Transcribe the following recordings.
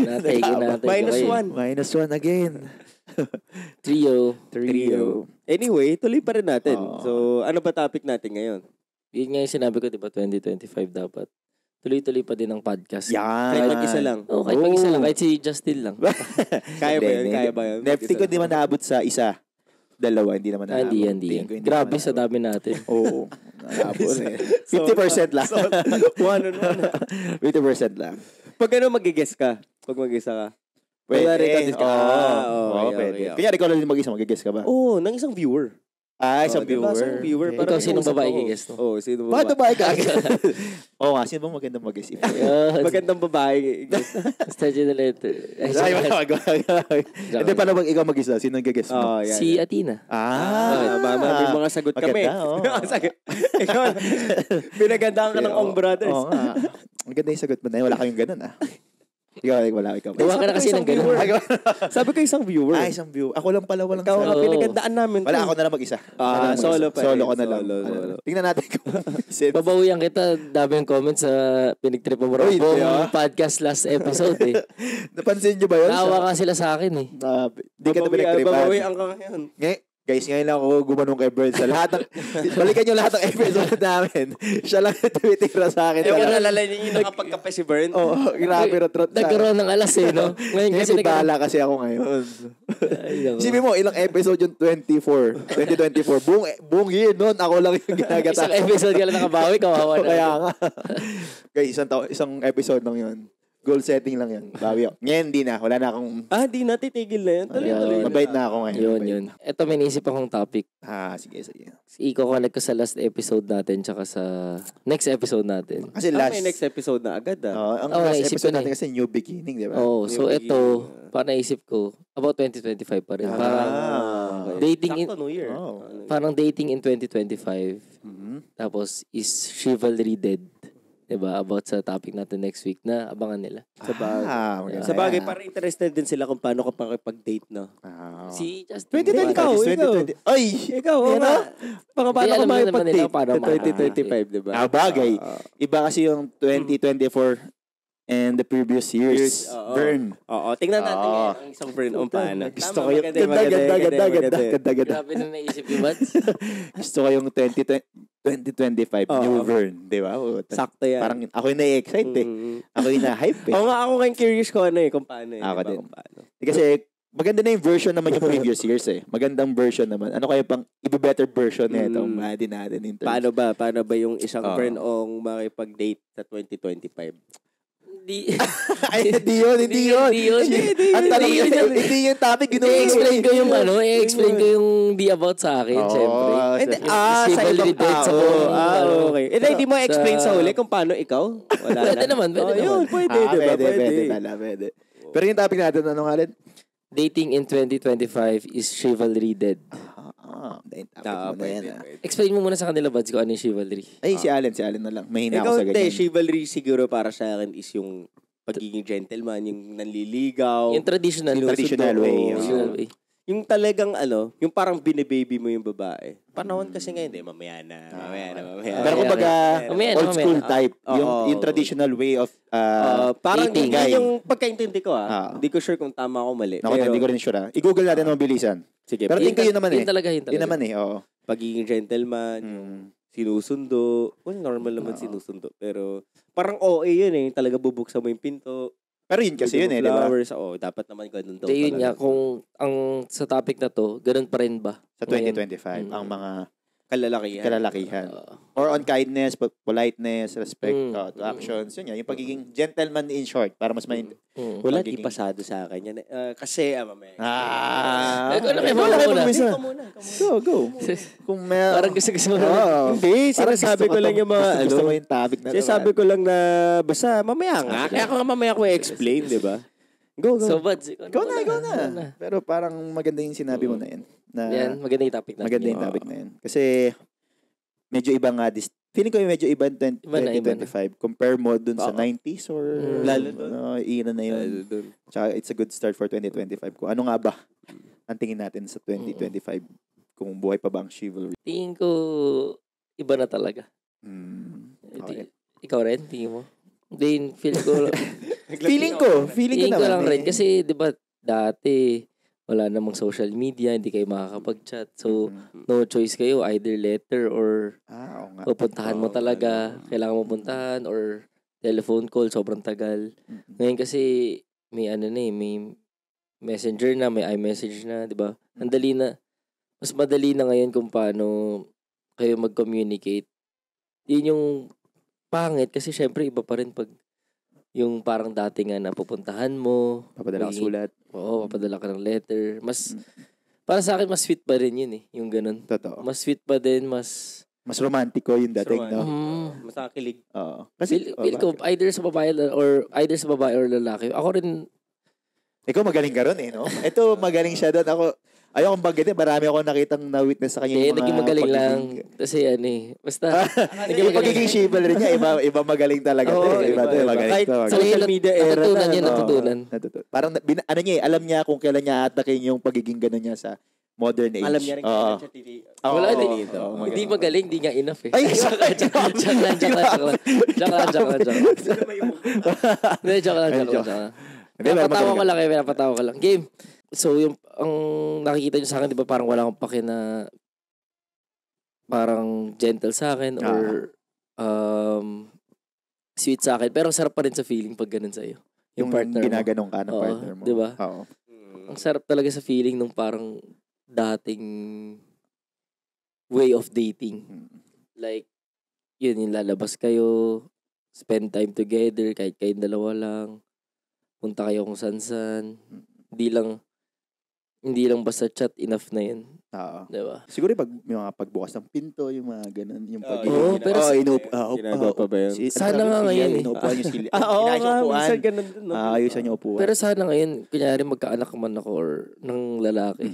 Natake natin. -1 again. Trio. Anyway, tuloy pa rin natin. So, ano ba topic natin ngayon? Yun nga yung sinabi ko, diba, 2025 dapat. Tuloy-tuloy pa din ang podcast. Yan. Kahit mag-isa lang. Kahit mag-isa lang. Kahit si Justin lang. Kaya ba yun? Netflix ko di man naabot sa isa. Dalawa, hindi naman naabot. Hindi. Grabe sa dami natin. Oo. Naabot eh. 50% lang. 50% lang. Pag mag-guess ka? Pag mag-isa ka? Pwede. Pwede. Pwede. Kaya ikaw lang din mag-isa, mag-guess ka ba? Oo, ng isang viewer. Isang viewer. Isang viewer. Okay. Ikaw, sinong babae i-guess mo? Oo, sinong babae? Bakit babae ka? Oo nga, sino bang magandang mag-guess? Magandang babae i-guess. Start the letter. Hindi, paano pag ikaw mag-isa? Sino ang guess mo? Si Athena. May mga sagot kami. Ikaw, pinagandaan ka ng Ong Brothers. Oo nga. Maganda yung sagot mo na yun. Wala kayong ganun Ikaw. Gawa ka na kasi ng ganun. Sabi ko isang viewer. Isang viewer. Ako lang pala walang ikaw ang pinagandaan namin. Wala, ako na lang mag-isa. Solo pa. Solo ko na lang. Tingnan natin kung babawian kita. Dami yung comments sa pinigtrip mo buong podcast last episode eh. Napansin nyo ba yun? Naawa ka sila sa akin eh. Di ka na pinagtripan. Babawian ka ngayon. Guys, ngayon lang ako gumanong kay Bird sa lahat ng balikan yung lahat ng episode namin. Siya lang tumitira sa akin. Pero nalalay niyo yung nakapagkape si Bern? Oo, grabe rotrot sa. Nagkaroon ng alas no? Ngayon kasi bala kasi ako ngayon. Isipin mo, ilang episode yung 2024. Buong year noon, ako lang yung ginagata. Isang episode ka lang nakabawi, kawawa na. Kaya nga. Guys, isang episode lang yun. Goal setting lang yan. Bawi ako. Ngayon, di na. Wala na akong... di na. Titigil na yan. Mabait na ako ngayon. Yun. Ito, may naisip akong topic. Sige. I-connect ko sa last episode natin tsaka sa next episode natin. Kasi may next episode na agad ang last episode natin kasi new beginning, di ba? So ito, naisip ko, about 2025 pa rin. Parang dating in... Sakto New Year. Parang dating in 2025. Tapos, is chivalry dead? Diba? About sa topic natin next week na abangan nila. Sa bagay, parang interested din sila kung paano ka pakipag-date, no? Si Justin. 2020. Ay! Ikaw, paano ka makipag-date? 2025, diba? Bagay. Iba kasi yung 2024 and the previous years. Burn. Tingnan natin ang isang burn on paano. Gusto ko yung ganda. Grabe na naisip yung bats. Gusto ko yung 2025 new Vern, di ba? Sakto yan. Parang ako yung na-excite Ako yung na-hype Oo nga, ako ngayon curious ko kung paano Ako din. Kasi maganda na yung version naman yung previous years Magandang version naman. Ano kaya pang ibe-better version nito? Mahadi natin in terms. Paano ba yung isang Vern ong makipag-date sa 2025? Hindi yun. Ang tanong hindi yung topic. I-explain ko yung di about sa akin, syempre. Chivalry dead sa okay. Hindi mo explain sa huli kung paano ikaw? Wala na. Pwede naman. Pwede. Pero yung topic natin, ano nga rin? Dating in 2025 is chivalry dead. Explain mo muna sa kanila, Bads, kung ano yung chivalry. Si Allen na lang. Mahina ako sa ganyan. Chivalry siguro para sa akin is yung pagiging gentleman, yung nanliligaw. Yung traditional way. Yung talagang yung parang binibaby mo yung babae. Panahon kasi ngayon, mamaya na. Pero kumbaga, old school type. Yung traditional way of parang dating hindi yung pagkaintindi ko Hindi ko sure kung tama o mali. Hindi ko rin sure I-google natin ng bilisan. Sige. Pero tingin ko yun naman Yun talaga. Yun naman oo. Pagiging gentleman, sinusundo. Normal naman sinusundo. Pero parang yun talaga bubuksan mo yung pinto. Pero yun kasi yun di ba? Dapat naman ganun daw. Yun nga, kung ang sa topic na to, ganun pa rin ba? Sa 2025, ang mga kalalakihan. Or on kindness, politeness, respect to actions. Yun yung pagiging gentleman in short, para mas wala, di pasado sa akin yan. Kasi, mamaya. Go. Kung may... Parang gusto mo. Hindi, sinasabi ko lang yung mga, gusto mo yung topic na. Sinasabi ko lang na, basta mamaya nga. Kaya mamaya ko i-explain, di ba? Go. So, Bads, go na. Pero parang maganda yung sinabi mo na yan. Yan, maganda yung topic natin. Maganda yung topic na yan. Kasi, medyo iba nga feeling ko yung medyo iba 2025 compare mo dun sa 90s or lalo dun. Era na yun. Tsaka it's a good start for 2025. Kung ano nga ba ang tingin natin sa 2025 kung buhay pa ba ang chivalry. Tingin ko iba na talaga. Okay. Ikaw rin, tingin mo? Din, feel ko Feeling ko Feeling ko naman. lang rin kasi 'di ba dati wala namang social media, hindi kayo makakapag-chat. So no choice kayo, either letter or oo nga. pupuntahan mo Oo, talaga. Kailangan mo puntahan or telephone call, sobrang tagal. Ngayon kasi may may messenger na, may iMessage na, 'di ba? Ang dali na. Mas madali na ngayon kung paano kayo mag-communicate. Yun yung pangit kasi syempre iba pa rin pag yung parang dati nga na pupuntahan mo. Papadala ka sulat. Oo, papadala ka ng letter. Para sa akin, mas sweet pa rin yun yung ganun. Totoo. Mas sweet pa din, mas... Mas romantiko yung dating, no? Mas nakakilig. Oo. Feel ko, either sa babae or lalaki. Ako rin, ikaw magaling ka ron no? Ito, magaling siya doon. Ako, ayokong banggitin. Marami ako nakitang na-witness sa kanya yung mga naging magaling lang. Kasi basta, Yung pagiging chivalry niya, iba magaling talaga. Oo, iba. Magaling Kahit to. social media era natutunan na. niya, natutunan. Parang, alam niya kung kailan niya atakin yung pagiging gano'n niya sa modern age. Alam niya rin kailan siya TV. Wala Oo, din. dito. Hindi magaling, hindi nga enough eh. Ay, Joke lang. Joke lang. Pinapatawa ko lang. Game. So, yung, ang nakikita nyo sa akin, di ba, parang wala akong pake na parang gentle sa akin or sweet sa akin. Pero sarap pa rin sa feeling pag ganun sa'yo. yung partner mo. ginaganong ka ng Oo, partner mo. di ba? Oo. Ang sarap talaga sa feeling nung parang dating way of dating. Like, yun, yung lalabas kayo, spend time together, kahit kayong dalawa lang, punta kayo kung san-san. Hindi lang basta chat, enough na yun. Oo. Diba? Siguro yung mga pagbukas ng pinto, yung mga ganun, yung Oo, pero ginagawa pa ba yun? Sana nga ngayon eh. Inuupuan yung sili. Oo Inaayos yung nga, upuan. minsan ganun din. no? Ayusan yung upuan. Pero sana ngayon, kunyari magkaanak man ako or ng lalaki,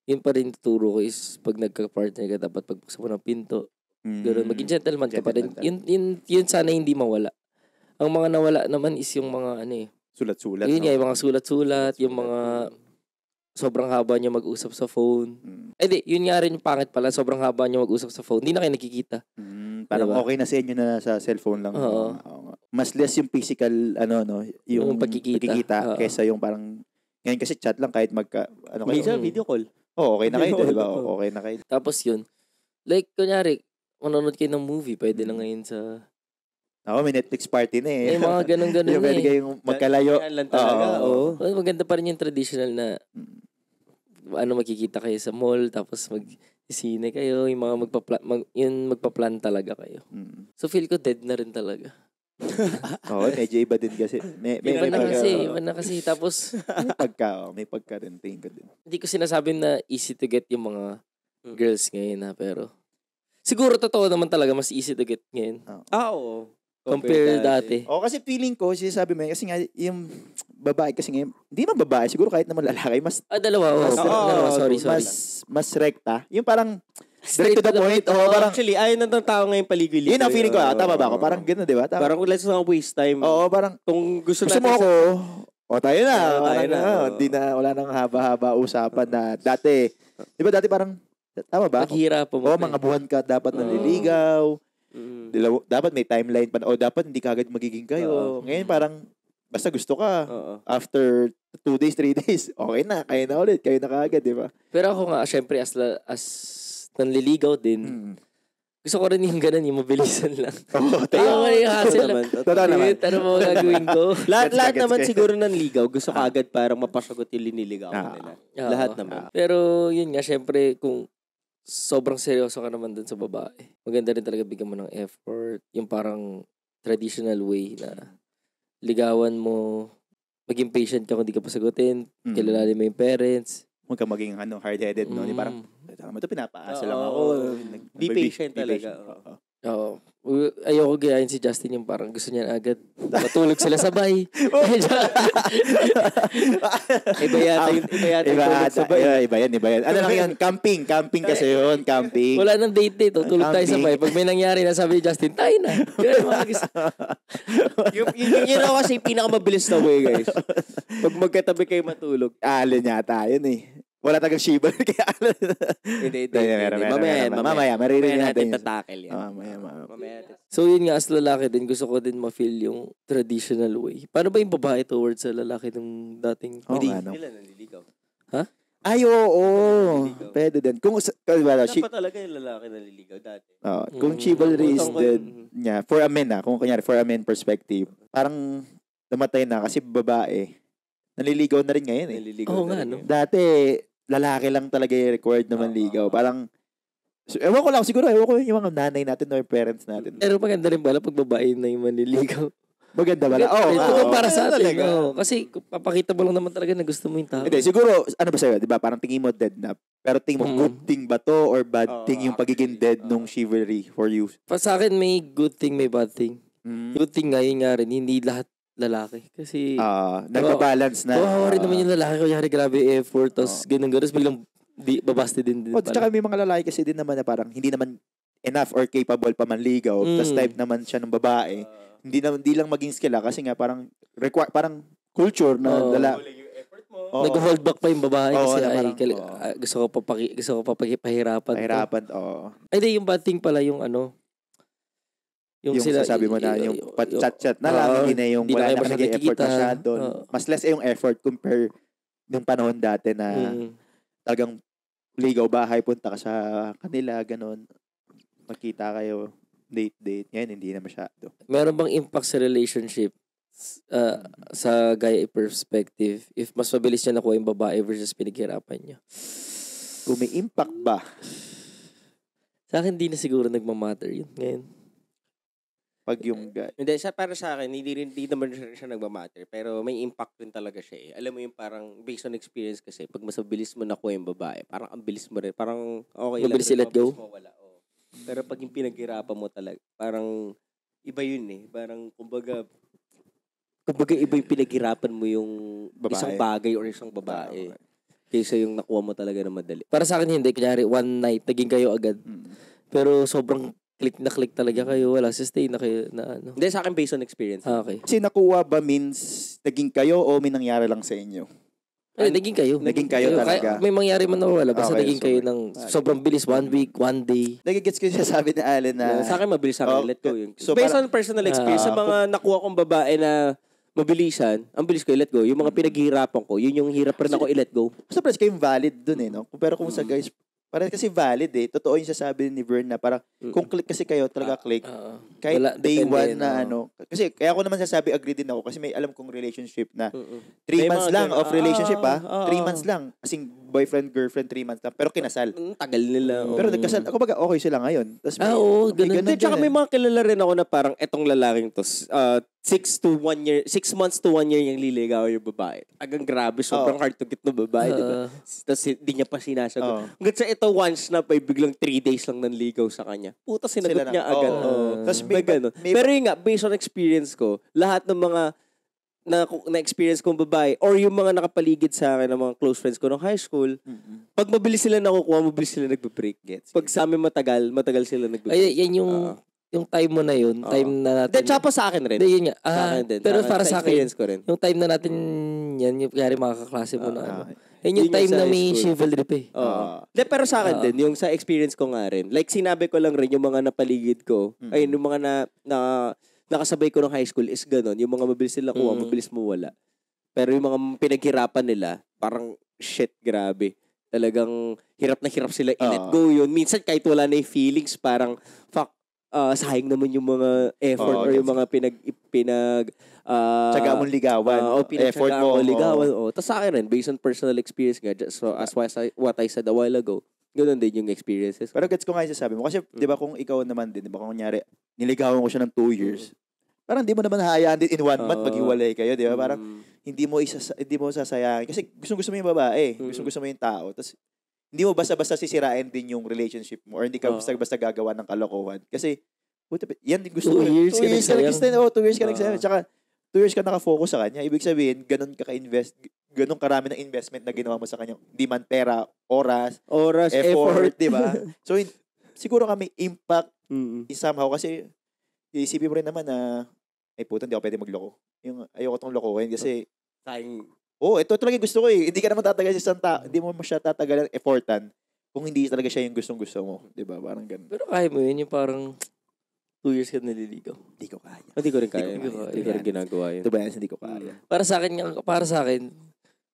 yun pa rin tuturo ko is pag nagka-partner ka, dapat pagbuksan mo ng pinto. Ganoon, maging gentleman ka pa rin. Yun sana hindi mawala. Ang mga nawala naman is yung mga Sulat-sulat. yun nga, yung mga sulat-sulat, yung mga sobrang haba niya mag-usap sa phone. Yun nga rin yung pangit pala, sobrang haba niya mag-usap sa phone. Hindi na kayo nakikita. Parang Diba? okay na sa inyo na sa cellphone lang. Oo. Mas less yung physical, yung pagkikita. Oo. kesa yung parang, ngayon kasi chat lang kahit Minsan video call. okay na kayo, di ba? Okay na kayo. Tapos yun, like, kunyari, manonood kayo ng movie, pwede na ngayon sa... May Netflix party na eh. May mga ganun-ganun Yung pwede kayong magkalayo. Yan lang talaga. Oo. Maganda pa rin yung traditional na magkikita kayo sa mall, tapos mag-sine kayo, yung mga magpa-plan talaga kayo. So feel ko dead na rin talaga. Medyo iba din kasi. Iba na kasi. Tapos, may pagka rin, tingin ko din. hindi ko sinasabing na easy to get yung mga girls ngayon pero siguro totoo naman talaga mas easy to get ngayon. Oo. Compare dati. Kasi feeling ko, sinasabi mo yun, kasi nga, yung babae kasi ngayon, hindi naman babae, siguro kahit naman lalaki, mas, Dalawa. Sorry. mas rekta. Yung parang, straight to the point. Parang, Actually, ayun ng tao ngayon paligid. yun ang feeling ko, tama ba ako? Parang gano'n, di ba? Parang let's not waste time. Oo, parang, Kung gusto mo natin ako, tayo na. tayo na. Hindi na, wala nang haba-haba usapan na dati. Di ba dati parang, tama ba? Paghirapan mo. Mga buwan ka dapat naliligaw. Dapat may timeline pa. Dapat hindi ka agad magiging kayo. Ngayon parang, basta gusto ka. After 2 days, 3 days, okay na. Kayo na ulit. Kayo na kaagad, di ba? Pero ako nga, syempre, as nanliligaw din, gusto ko rin yung ganun, yung mabilisan lang. Ayaw yung hassle lang. Totoo naman. Ano mo gagawin ko? Lahat naman siguro ng ligaw, gusto ka agad parang mapasagot yung liniligaw nila. Lahat naman. Pero yun nga, syempre, kung sobrang seryoso ka naman dun sa babae, maganda rin talaga bigyan mo ng effort. Yung parang traditional way na ligawan mo, maging patient ka kung di ka pasagutin, kilalanin mo yung parents. Huwag ka maging hard-headed, no? Di parang, tama ito, pinapaasa lang ako. Be patient talaga. Oo. Ayoko gayahin si Justin yung parang gusto niya agad matulog sila sabay. Iba yata yung tulog sabay. Iba yan. Ano lang yan? Camping kasi yun. Camping. Wala nang date tulog tayo sabay. Pag may nangyari na sabi ni Justin, tayo na. Yun ako kasi pinakamabilis na way, guys. Pag magkatabi kayo matulog. Alin yata yun eh. wala tagang shiba. Kaya Hindi. Mamaya, maririnig natin natin. tatakil yan. Mamaya. So yun nga, as lalaki din, gusto ko din ma-feel yung traditional way. Paano ba yung babae towards sa lalaki nung dating? Oo, Hindi ano? nila nanliligaw. Ha? Ay, oo. Pwede din. Kung Dapat talaga yung lalaki naliligaw dati. kung chivalry is dead niya, for a man kung kunyari, for a man perspective, parang namatay na kasi babae. Naliligaw na rin ngayon eh. Oo nga, no? Dati, lalaki lang talaga yung required na manligaw. Parang, ewan ko lang, siguro, ewan ko yung mga nanay natin o yung parents natin. Pero maganda rin pala pag babae na yung manliligaw. Maganda ba? Oo. Para sa atin. Kasi papakita mo lang naman talaga na gusto mo yung tao. Hindi, siguro, ano ba sa'yo, di ba? Parang tingin mo dead na. Pero tingin mo, good thing ba to or bad thing yung pagiging dead nung chivalry for you? Sa akin, may good thing, may bad thing. Good thing nga, yun nga rin, hindi lahat lalaki. Kasi, nagbabalance na. rin naman yung lalaki. Kunyari, grabe effort, tapos ganun. Tapos biglang babaste din pala. Tsaka may mga lalaki kasi din naman na parang hindi naman enough or capable pa manligaw. Tapos type naman siya ng babae. Hindi lang maging skill kasi nga parang culture na nag-hold back pa yung babae kasi parang, gusto ko pahirapan. Pahirapan, oo. Ay, di, yung bad thing pala yung yung sasabi mo na yung chat-chat na lang, hindi na yung wala na nag-effort masyado. Mas less yung effort compare nung panahon dati na talagang ligaw bahay, punta ka sa kanila, ganun. Magkita kayo, date. Ngayon, hindi na masyado. Meron bang impact sa relationship sa guy perspective if mas mabilis niya nakuha yung babae versus pinaghirapan niya? Kung may impact ba? Sa akin, di na siguro nagmamatter yun ngayon. Pag yung guy. Hindi, para sa akin, hindi naman siya nagmamatter. Pero may impact rin talaga siya eh. Alam mo yung parang based on experience kasi, pag mas mabilis mo nakuha yung babae, parang ang bilis mo rin. Parang okay lang. Mabilis i-let go? Pero pag yung pinaghirapan mo talaga, parang iba yun eh. Parang, kumbaga iba yung pinaghirapan mo yung isang bagay or isang babae. Kaysa yung nakuha mo talaga na madali. Para sa akin, hindi. Kunyari, one night, naging kayo agad. Pero sobrang click talaga kayo. Wala, sustain na kayo na ano. Hindi, sa akin based on experience. Okay. Kasi nakuha ba means naging kayo o may nangyari lang sa inyo? Ay, naging kayo. Naging kayo talaga. May mangyari man na wala. Basta naging kayo ng sobrang bilis. 1 week, 1 day. Nagigets ko yung sabi ni Allen na... Sa akin, mabilis sa akin. Let go yun. So based on personal experience, sa mga nakuha kong babae na mabilisan, ang bilis ko i-let go. Yung mga pinaghihirapan ko, yun yung hirap rin ako i-let go. Sa press kayong valid dun eh, no? Pero kung sa guys, parang kasi valid eh. Totoo yung sasabi ni Vern na parang kung click kasi kayo, talaga click. Kahit day one na ano. Kasi kaya ako naman sasabi, agree din ako. Kasi may alam kong relationship na 3 months lang of relationship 3 months lang. Kasing boyfriend, girlfriend, 3 months lang. Pero kinasal. Tagal nila. Pero nagkasal. Ako baga okay sila ngayon. Tapos ganun. Tsaka may mga kilala rin ako na parang etong lalaking to. 6 months to 1 year yung liligaw yung babae. Agang grabe, sobrang hard to get no babae, di ba? Tapos di niya pa sinasagot. Hanggang sa ito once na pa biglang 3 days lang nanligaw sa kanya. Puta, sinagot niya agad. Tapos may ganun. Pero yun nga, based on experience ko, lahat ng mga na-experience kong babae or yung mga nakapaligid sa akin ng mga close friends ko nung high school, pag mabilis sila nakukuha, mabilis sila nagbe-break. Pag sa amin matagal sila nagbe-break. Ay, yan yung time mo na yun, time na natin. Tsaka sa akin rin. Yun nga. Sa akin din. Pero para sa akin, ko rin. yung time na natin yan, yung kaya mga kaklase mo na ano. Yan yung time na may chivalry pa eh. Pero sa akin din, yung sa experience ko nga rin. Like sinabi ko lang rin, yung mga napaligid ko, ay yung mga nakasabay ko ng high school is ganun. Yung mga mabilis sila kuha, mabilis mo wala. Pero yung mga pinaghirapan nila, parang shit, grabe. Talagang hirap na hirap sila i-let go yun. Minsan kahit wala na yung feelings, parang fuck, sayang naman yung mga effort or yung mga tsaga mong ligawan. Effort mo ligawan. Tapos sa akin rin, based on personal experience nga, so as what I said a while ago, ganoon din yung experiences. Pero gets ko nga yung sasabi mo. Kasi, di ba, kung ikaw naman din, di ba, kung kunyari, niligawan ko siya ng 2 years, parang di mo naman hayaan din in 1 month maghiwalay kayo, di ba? Parang, hindi mo sasayangin. Kasi gusto mo yung babae. Gusto mo yung tao. Tapos, hindi mo basta-basta sisirain din yung relationship mo or hindi ka basta-basta gagawa ng kalokohan. Kasi, yan din gusto mo. 2 years ka nagsayang. 2 years ka nagsayang. Tsaka, 2 years ka nakafocus sa kanya. Ibig sabihin, ganun ka ka-invest, ganun karami ng investment na ginawa mo sa kanya. Di man pera, oras, effort. Di ba? So, siguro kami impact somehow kasi iisipin mo rin naman na ay puto, hindi ako pwede magloko. Yung ayoko tong lokohin kasi sayang ito talaga yung gusto ko eh. Hindi ka naman tatagal sa hindi mo siya tatagalan effortan kung hindi talaga siya yung gustong-gusto mo. Diba? Parang ganun. Pero kaya mo yun, yung parang 2 years ka naliligaw. Hindi ko kaya. Hindi ko rin kaya. Hindi ko rin ginagawa yun. Ito ba yan? Hindi ko kaya. Para sa akin,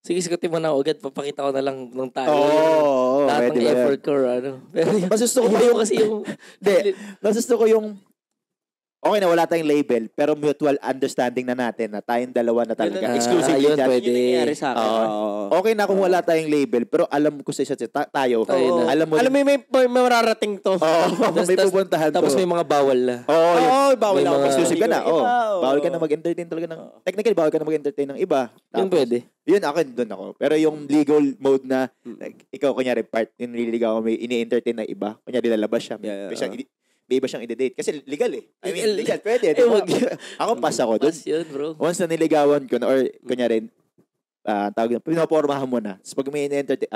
sige, sigutin mo na agad, papakita ko na lang ng tayo. Lahat ng effort ko, ano. Pero mas gusto ko yung kasi yung... mas gusto ko yung okay na wala tayong label, pero mutual understanding na natin na tayong dalawa na talaga. Exclusive yun, chat. pwede. Yun nangyari sa akin. Okay na kung wala tayong label, pero alam ko sa isa't isa, tayo. Alam mo, may mararating to. May pupuntahan to. Tapos may mga bawal na. Bawal na. Exclusive ka na. Bawal ka na mag-entertain talaga ng... Technically, bawal ka na mag-entertain ng iba. Yun pwede. Yun, doon ako. Pero yung legal mode na, like, ikaw, kunyari, part, yung nililigaw ko, may ini-entertain ng iba, kunyari, lalabas siya. May iba siyang i-date. Kasi legal eh. I mean, legal. Pwede. Ako pass ako doon. Pass yun, bro. Once na niligawan ko na, or kunyari, tawag na, pinapormahan mo na. So, pag may in-entertain,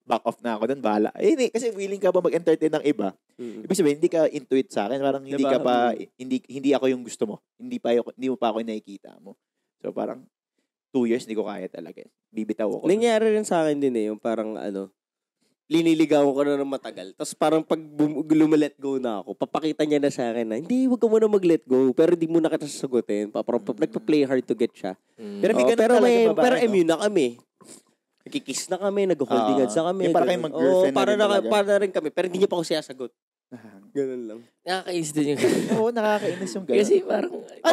back off na ako doon, bahala. Kasi willing ka ba mag-entertain ng iba? Ibig sabihin, hindi ka into it sa akin. Parang hindi ka pa, hindi ako yung gusto mo. Hindi mo pa ako yung nakikita mo. So, parang 2 years, hindi ko kaya talaga. Bibitaw ako. Nangyari rin sa akin din eh, yung parang liniligawan ko na ng matagal. Tapos parang pag lumalet go na ako, papakita niya na sa akin na, hindi, wag ka muna mag-let go. Pero di mo na kita sasagutin. Parang nagpa-play hard to get siya. Pero may ganun talaga babae. Pero immune na kami. Nagkikiss na kami, nag-holding hands na kami. Yung para kayong mag-girlfriend para na rin kami. Pero hindi niya pa ako siyasagot. Ganun lang. Nakakainis din yung Oo, nakakainis yung ganun. Kasi parang,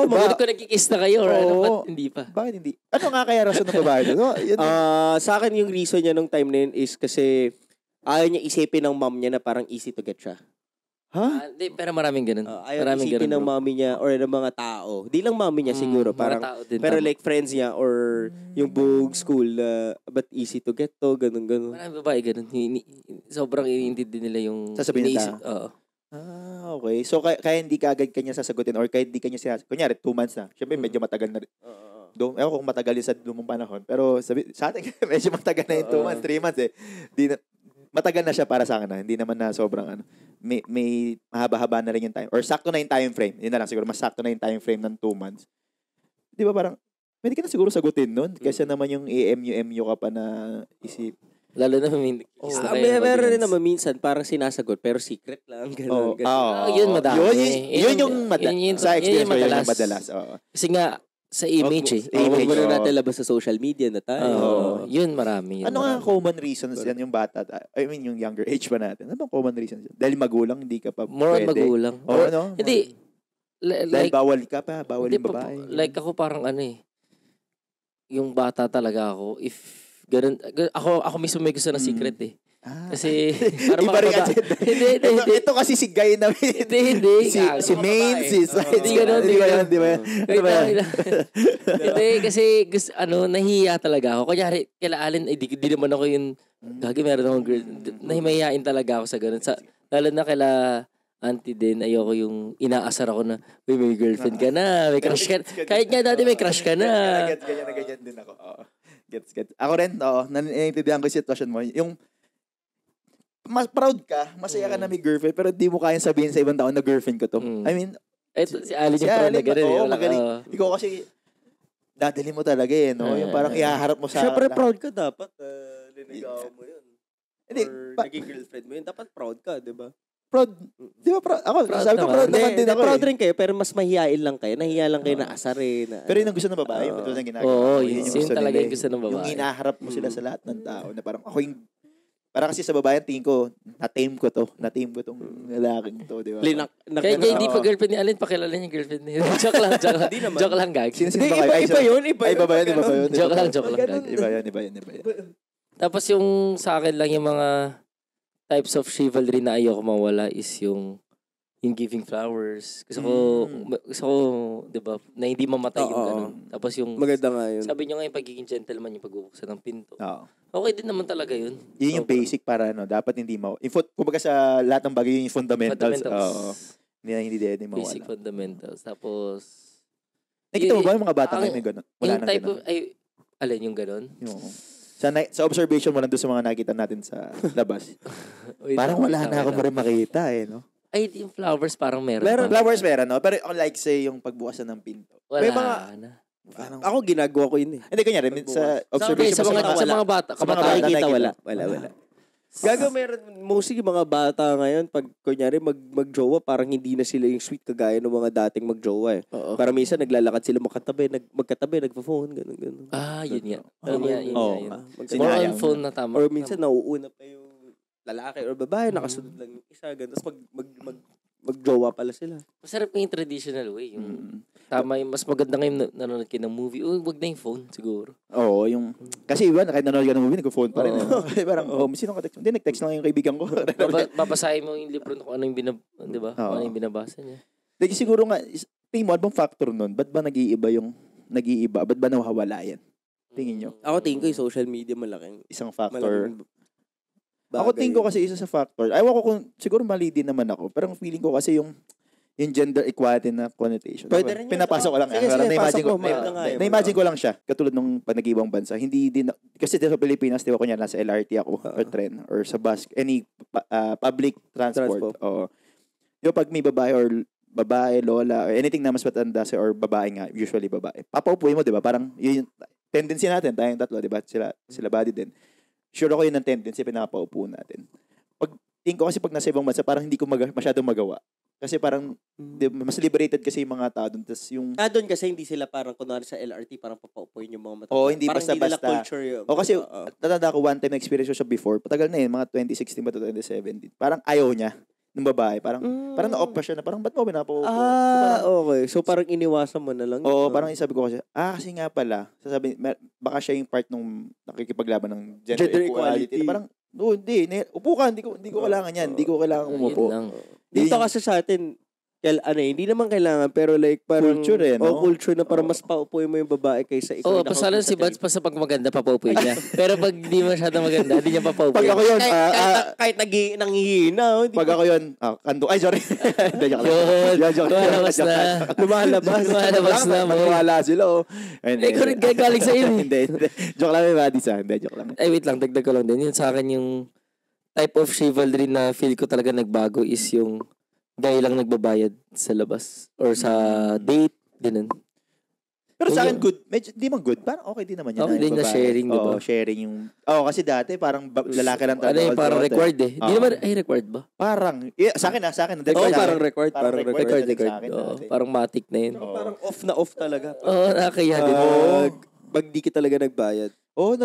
ba? ko nagkikiss na kayo or ba't hindi pa? Bakit hindi? Ano nga kaya rason ng babae? Sa akin yung reason niya nung time na yun is kasi ayaw niya isipin ng mom niya na parang easy to get siya. Hindi, pero maraming ganun. Ayaw isipin ng mommy niya or ng mga tao. Di lang mommy niya siguro. Parang, pero like friends niya or yung buong school, but easy to get to, ganun. Maraming babae ganun. Sobrang iniintindi nila yung... Sasabihin na. Oo. Okay. So, kaya hindi ka agad kanya sasagutin or kaya hindi kanya sinasagot. Kunyari, 2 months na. Siyempre, medyo matagal na rin. Ewan ko kung matagal yun sa lumang panahon. Pero sa atin, medyo matagal na yung 2 months, 3 months eh. Matagal na siya para sa akin na. Hindi naman na sobrang may mahaba-haba na rin yung time. Or sakto na yung time frame. Yun na lang siguro. Mas sakto na yung time frame ng 2 months. Di ba parang, pwede ka na siguro sagutin nun. Kasi naman yung EMU ka pa na isip. Lalo na meron rin naman minsan parang sinasagot pero secret lang. Ganun. Yun madami. Yun yung sa experience ko yun yung madalas. Kasi nga, sa image Huwag mo na natin labas sa social media na tayo. Yun marami. Ano nga common reasons yan yung bata? I mean, yung younger age pa natin. Ano bang common reasons yan? Dahil magulang, hindi ka pa more pwede. Magulang. Ano? Hindi. Dahil bawal ka pa, bawal yung babae. Like ako parang yung bata talaga ako, if ganun, ako mismo may gusto na secret eh. Kasi para iba rin kasi. Hindi. Ito kasi si Guy na. Hindi. Si Main, si Side. Hindi ba yan? Hindi, kasi nahihiya talaga ako. Kunyari, kila Allen, di naman ako yung, meron akong girl. Nahimahiyain talaga ako sa ganun. Lalo na kila auntie din, ayoko yung inaasar ako na, may girlfriend ka na, may crush ka. Kahit nga dati may crush ka na. Ganyan din ako. Gets. Ako rin, naiintindihan ko yung sitwasyon mo. Yung, mas proud ka, masaya ka na may girlfriend, pero di mo kayang sabihin sa ibang tao na girlfriend ko to. I mean, si Allen yung proud na gano'n. Magaling. Ikaw kasi, dadali mo talaga eh, no? Yung parang ihaharap mo sa... Siyempre, proud ka dapat. Linigawan mo yun. Or naging girlfriend mo yun. Dapat proud ka, di ba? Proud. Di ba proud? Ako, sabi ko proud naman din ako proud rin kayo, pero mas mahihiyain lang kayo. Nahihiya lang kayo na asarin. Pero yun ang gusto ng babae. Yung ng ginagawa. Oo, yun talaga yung gusto ng babae. Yung inaharap mo sila sa lahat ng tao. Na parang ako yung... Para kasi sa babae, tingin ko, na-tame ko tong lalaking to, di ba? Kaya hindi pa girlfriend ni Allen, pakilala niya yung girlfriend niya. Joke lang. Joke lang, gag. Iba yun. Joke lang, gag. Iba yun. Tapos yung sa akin lang yung mga types of chivalry na ayoko mawala is yung giving flowers. Gusto ko, di ba, na hindi mamatay yung gano'n. Tapos yung... Maganda nga yun. Sabi nyo nga yung pagiging gentleman, yung pagbubuksan ng pinto. Oo. Okay din naman talaga yun. Yun yung basic para, dapat hindi kumbaga sa lahat ng bagay, yung fundamentals. Oo. Hindi din mawala. Basic fundamentals. Tapos... Nakita mo ba yung mga bata ngayon may gano'n? Wala nang gano'n. Alin yung gano'n? Sa observation mo lang doon sa mga nakita natin sa labas. Parang wala na ako rin makita no? Ay, yung flowers parang meron. Flowers meron, no? Pero like say, yung pagbukasan ng pinto. Wala na. Ako ginagawa ko yun eh. Hindi, kunyari, sa observation sa mga bata, nakikita, wala. Gago, meron, mostly mga bata ngayon, pag kunyari mag-jowa, parang hindi na sila yung sweet kagaya ng mga dating mag-jowa eh. Para minsan naglalakad sila magkatabi, nagpa-phone, gano'n. Yun nga. Yun. More on phone na tama. Or minsan nauuna pa yung lalaki or babae, nakasunod lang yung isa, gano'n. Tapos mag-jowa pala sila. Masarap yung traditional way. Yung tama yung mas maganda ngayon nanonood kayo ng movie. Wag na yung phone siguro. Oo, yung kasi iba kahit nanonood ka ng movie, nag-phone pa rin. Parang sino ka text? Hindi, nag-text lang yung kaibigan ko. Babasahin mo yung libro kung ano yung di ba? Kung ano yung binabasa niya. Like, siguro nga tingin mo ano bang factor nun? Ba't ba nag-iiba? Ba't ba nawawala yan? Tingin nyo? Ako tingin ko yung social media malaking isang factor. Bagay. Ako tingin ko kasi isa sa factor. Ayaw ko kung siguro mali din naman ako. Pero feeling ko kasi yung gender equality na connotation. Pwede rin yun. Pinapasok ko lang. Na-imagine ko lang siya. Katulad nung nag-ibang bansa. Hindi din, kasi sa Pilipinas, di ba kunya nasa LRT ako, or tren, or sa bus, any public transport. O, yung pag may babae, lola, or anything na mas matanda or babae nga, usually babae. Papaupuin mo, di ba? Parang yun yung tendency natin, tayong tatlo, di ba? Sila body din. Sure ako yun ang tendency, pinapaupo natin. Tingin ko kasi pag nasa ibang bansa, parang hindi ko masyadong magawa. Kasi parang, mas liberated kasi yung mga tao doon. Tapos yung... doon kasi hindi sila parang, kunwari sa LRT, parang papaupuin yung mga matanda. Hindi basta-basta. Culture yun. Kasi, natanda ko one time na experience ko siya before. Patagal na yun, mga 2016 ba to 2017. Parang ayaw niya ng babae. Parang na-off pa siya na parang, ba't mo pinapaupo? Okay. So, parang iniwasan mo na lang. Parang sabi ko kasi, kasi nga pala, sasabi, baka siya yung part nung nakikipaglaban ng gender equality. Parang, hindi. Upo ka, hindi ko kailangan yan. Hindi ko kailangan umupo. Dito kasi sa atin, hindi naman kailangan, pero like parang culture culture na parang mas paupuin mo yung babae kaysa ikaw. Pasalan si Buds pa sa pag maganda papaupuin niya. Pero pag di masyado maganda, hindi niya papaupuin. Pag ako yun, kahit nanghihina. Pag ako yun, sorry. Lumalabas na. Maniwala sila. Ikaw rin galing sa iyo. Hindi. Joke lang may buddies Hindi, joke lang. Wait lang, dagdag ko lang din. Yun sa akin yung type of chivalry na feel ko talaga nagbago is yung guy lang nagbabayad sa labas or sa date, ganun. Pero sa akin, good. Medyo, di man good. Parang okay din naman yun. Okay din na sharing, diba? Sharing yung... kasi dati, parang lalaki lang talaga. Parang required eh. Di naman, required ba? Parang, sa akin. Parang required. Parang matic na yun. Parang off na off talaga. Nakakaya din. Pag di ka talaga nagbayad.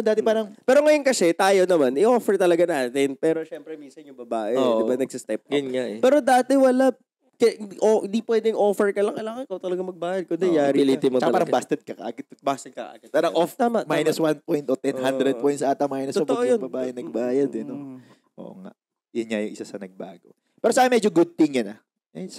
Dati parang... Pero ngayon kasi, tayo naman, i-offer talaga natin. Pero syempre, minsan yung babae, di ba, nagsistep up. Yun nga eh. Pero dati wala, hindi pwedeng offer ka lang. Kailangan ikaw talaga magbayad. Kundi yari ka. Saka parang busted ka agad. Parang off, minus 1 point o 100 points ata minus. Totoo yun. Babae nagbayad. Oo nga. Yun nga yung isa sa nagbago. Pero sa akin, medyo good thing yan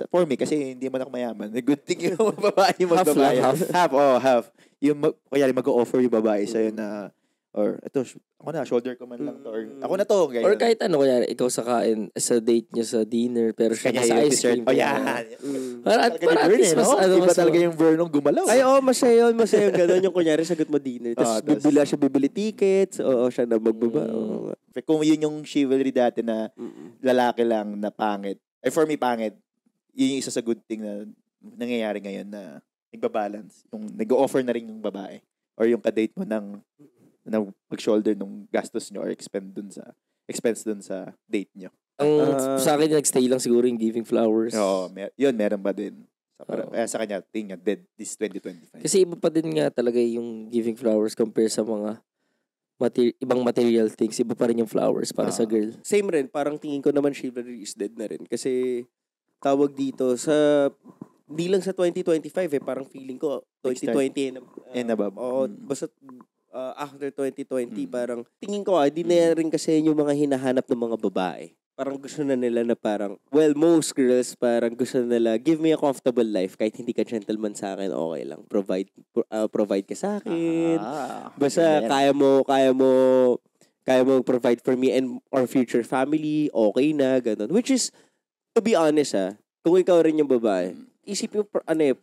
for me, kasi hindi man ako mayaman. Good thing yung babae yung magbabayad. Half. Yung kaya mag-offer yung babae sa'yo na or ito, ako na, shoulder ko man lang to. Or ako na to. Ganyan. Or kahit ano, kaya ikaw sa kain, sa date niya sa dinner, pero siya sa ice cream. Para at least mas iba talaga yung Vernong gumalaw. Masaya yun. Ganun yung kunyari, sagot mo dinner. Tapos bibili tickets. Siya na magbaba. Kung yun yung chivalry dati na lalaki lang na pangit. For me, pangit. Yun yung isa sa good thing na nangyayari ngayon na nagbabalance. Yung nag-offer na rin yung babae. Or yung ka-date mo ng mag-shoulder nung gastos nyo or expense dun sa date nyo. Sa akin, nag-stay lang siguro yung giving flowers. Yun, meron pa din. Sa kanya, tingnan, dead this 2025. Kasi iba pa din nga talaga yung giving flowers compare sa mga ibang material things. Iba pa rin yung flowers para sa girl. Same rin. Parang tingin ko naman chivalry is dead na rin. Kasi tawag dito di lang sa 2025 parang feeling ko 2020 and above. Basta after 2020 parang tingin ko di na rin kasi yung mga hinahanap ng mga babae. Parang gusto na nila na parang most girls parang gusto na nila give me a comfortable life kahit hindi ka gentleman sa akin, okay lang. Provide ka sa akin. Basta kaya mo provide for me and our future family, okay na ganun. Which is to be honest kung ikaw rin yung babae, isipin mo,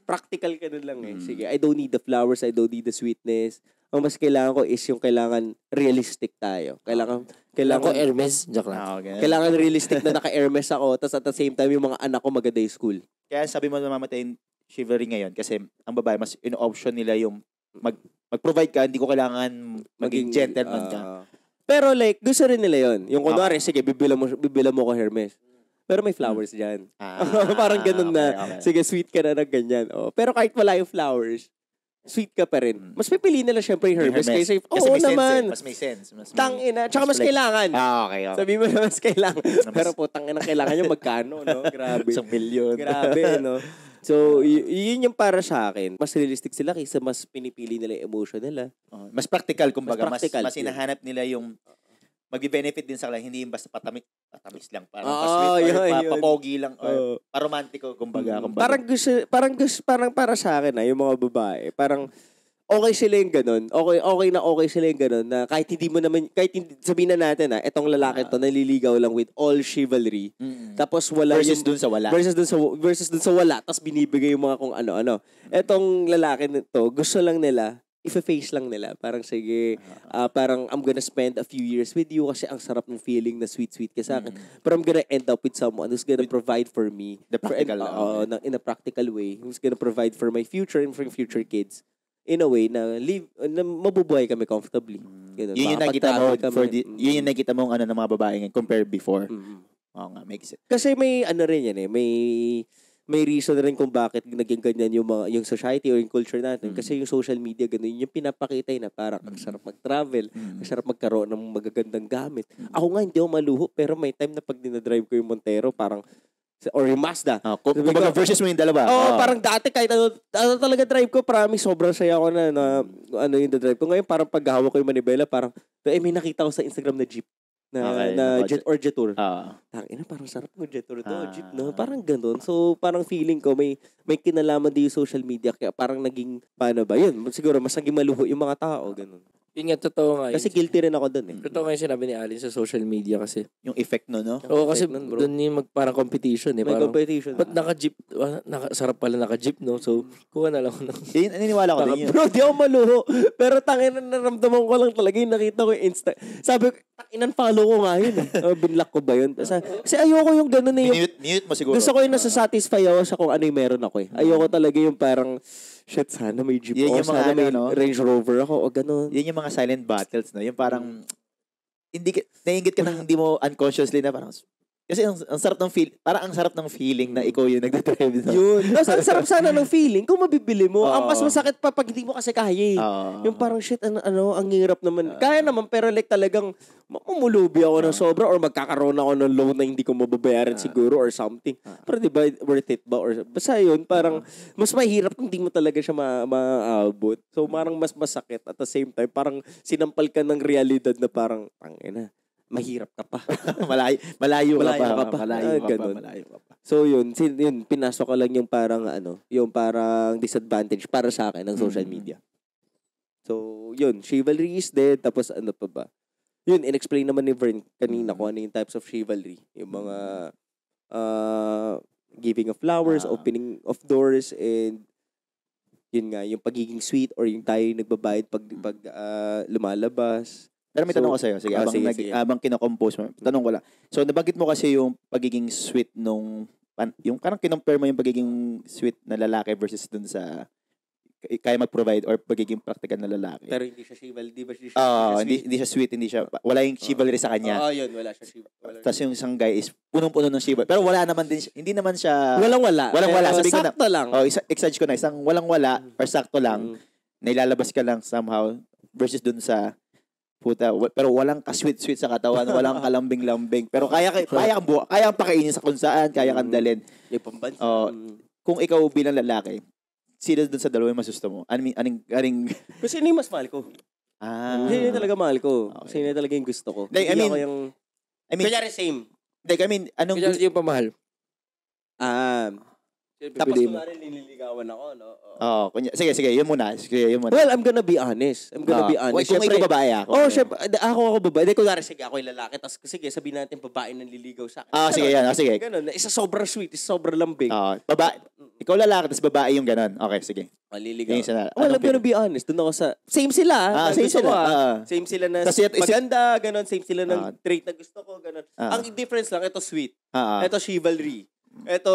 practical ka na lang Sige, I don't need the flowers, I don't need the sweetness. Ang mas kailangan ko is yung kailangan realistic tayo. Kailangan ko Hermes, joke lang. Kailangan realistic na naka-Hermes ako, tapos at the same time yung mga anak ko maganda yung school. Kaya sabi mo na mamatay yung chivalry ngayon kasi ang babae mas in-option nila yung mag-provide ka, hindi ko kailangan maging gentleman ka. Pero like, gusto rin nila yun. Yung kunwari, sige, bibila mo ko Hermes. Pero may flowers dyan. Parang ganun na. Sige, sweet ka na ng ganyan. Pero kahit wala yung flowers, sweet ka pa rin. Mas pipili nila syempre yung Hermes. Kasi may naman. Mas may sense. Tangina. Tsaka mas kailangan. Okay. Sabi mo na mas kailangan. Pero po, tangina kailangan yung magkano, no? Grabe. 1 million. Grabe, no? So, yun yung para sa akin. Mas realistic sila kaysa mas pinipili nila yung emotion nila. Mas practical, kumbaga. Mas practical, hinahanap nila yung magbe-benefit din sa kanila, hindi yung basta patamis lang. Parang papogi lang or paromantiko, kumbaga. Parang para sa akin yung mga babae, parang okay sila yung ganun. Okay sila yung ganun na kahit sabihin na natin etong lalaki to naliligaw lang with all chivalry. Tapos wala versus dun sa wala. Versus dun sa wala. Tapos binibigay yung mga kung ano-ano. Etong lalaki nito, gusto lang nila i-face lang nila. Parang sige, parang I'm gonna spend a few years with you kasi ang sarap ng feeling na sweet-sweet ka sa akin. But I'm gonna end up with someone who's gonna provide for me. The practical. In a practical way. Who's gonna provide for my future and for future kids. In a way na mabubuhay kami comfortably. Ganun. Yun yung nakita mo ng mga babae ngayon compared before. Oo nga, makes sense. Kasi may rin yan may reason rin kung bakit naging ganyan yung society or yung culture natin. Kasi yung social media, ganun yung pinapakita na parang ang sarap mag-travel, ang sarap magkaroon ng magagandang gamit. Ako nga, hindi ako maluho, pero may time na pag dinadrive ko yung Montero, parang, or yung Mazda. Kumbaga versus mo yung dalawa. Parang dati kahit ano talaga drive ko, parang sobrang saya ko na ano yung drive ko. Ngayon, parang paghahawak ko yung manibela, parang, may nakita ko sa Instagram na jeep. Jet or Jetour. Tangina, parang sarap ng Jetour to, jeep, no? Parang ganoon. So, parang feeling ko may kinalaman din yung social media kaya parang naging paano ba? Yun, siguro mas naging maluho yung mga tao, ganoon. Yun nga, totoo nga. Kasi guilty rin ako doon Totoo nga yung sinabi ni Alin sa social media kasi. Yung effect no? Oo, kasi doon yung parang competition May competition. Ba't naka-jeep? Sarap pala naka-jeep, no? So, kuha na lang ako. Naniniwala ko din yun. Bro, di ako maluho. Pero tangina, naramdaman ko lang talaga yung nakita ko yung Insta. Sabi ko, inan-follow ko nga yun. Binlock ko ba yun? Kasi ayoko yung gano'n Mute mo siguro. Gusto ko yung nasasatisfy ako sa kung ano yung meron ako . Ayoko talaga yung parang, shit, sana may Jeep ako, sana may Range Rover ako, o gano'n. Yan yung mga silent battles, no? Yung parang, naiingit ka nang hindi mo unconsciously na parang, kasi ang sarap ng parang ang sarap ng feeling na ikaw yung nagdadrive. Yun. Ang sarap sana ng feeling kung mabibili mo. Ang mas masakit pa pag hindi mo kasi kaya Yung parang shit, ang hirap naman. Kaya naman, pero like talagang mamulubi ako ng sobra or magkakaroon ako ng loan na hindi ko mababayaran siguro or something. Pero di ba, worth it ba? Or, basta yun, parang mas mahirap kung hindi mo talaga siya maabot. So, parang mas masakit. At the same time, parang sinampal ka ng realidad na parang, tangina, mahirap ka pa. malayo ka pa. So yun, pinasok ko lang yung parang yung parang disadvantage para sa akin ng social media. So yun, chivalry is dead, tapos ano pa ba? Yun, in-explain naman ni Vern kanina kung ano yung types of chivalry. Yung mga giving of flowers, opening of doors, and yun nga, yung pagiging sweet or yung tayo nagbabayad pag lumalabas. Pero may tanong ko sa'yo. Sige, abang kinocompose mo. Tanong ko lang. So, nabanggit mo kasi yung pagiging sweet yung parang kinompare mo yung pagiging sweet na lalaki versus dun sa kaya mag-provide or pagiging practical na lalaki. Pero hindi siya chivalry. Hindi siya sweet. Wala yung chivalry sa kanya. Yun. Wala siya chivalry. Tapos yung isang guy is punong-puno ng chivalry. Pero wala naman din, hindi naman siya... Walang-wala. Sakto lang. Exage ko na. Isang walang-wala or sakto lang na ilalabas ka lang somehow versus dun sa pero walang ka-sweet-sweet sa katawan, walang kalambing-lambing. Pero kaya kang pakainin sa kung saan, kaya kang dalhin. Yung pambansa. Kung ikaw bilang lalaki, sino dun sa dalawa yung mas gusto mo? Aning... Kasi yun yung mas mahal ko. Kasi yun talaga mahal ko. Kasi yun talaga yung gusto ko. Kanyari same. Anong... Kanyari yung pamahal. Tapos kung nga rin nililigawan ako, no? Sige, yun muna. Well, I'm gonna be honest. Kung ikaw babae ako. Syempre, ako babae. Kung nga rin, sige, ako yung lalaki. Tapos, sige, sabihin natin, babae nang liligaw sa akin. Sige, yan. Sige. Ganun. Isa sobrang sweet, isa sobrang lambing. Babae. Ikaw lalaki, tapos babae yung ganun. Okay, sige. Liligaw. Well, I'm gonna be honest. Doon ako sa... Same sila. Same sila. Same sila na maganda, ganun. Same sila ng trait na gusto ko, ganun. Ang difference lang, ito sweet. Ito chivalry. Ito,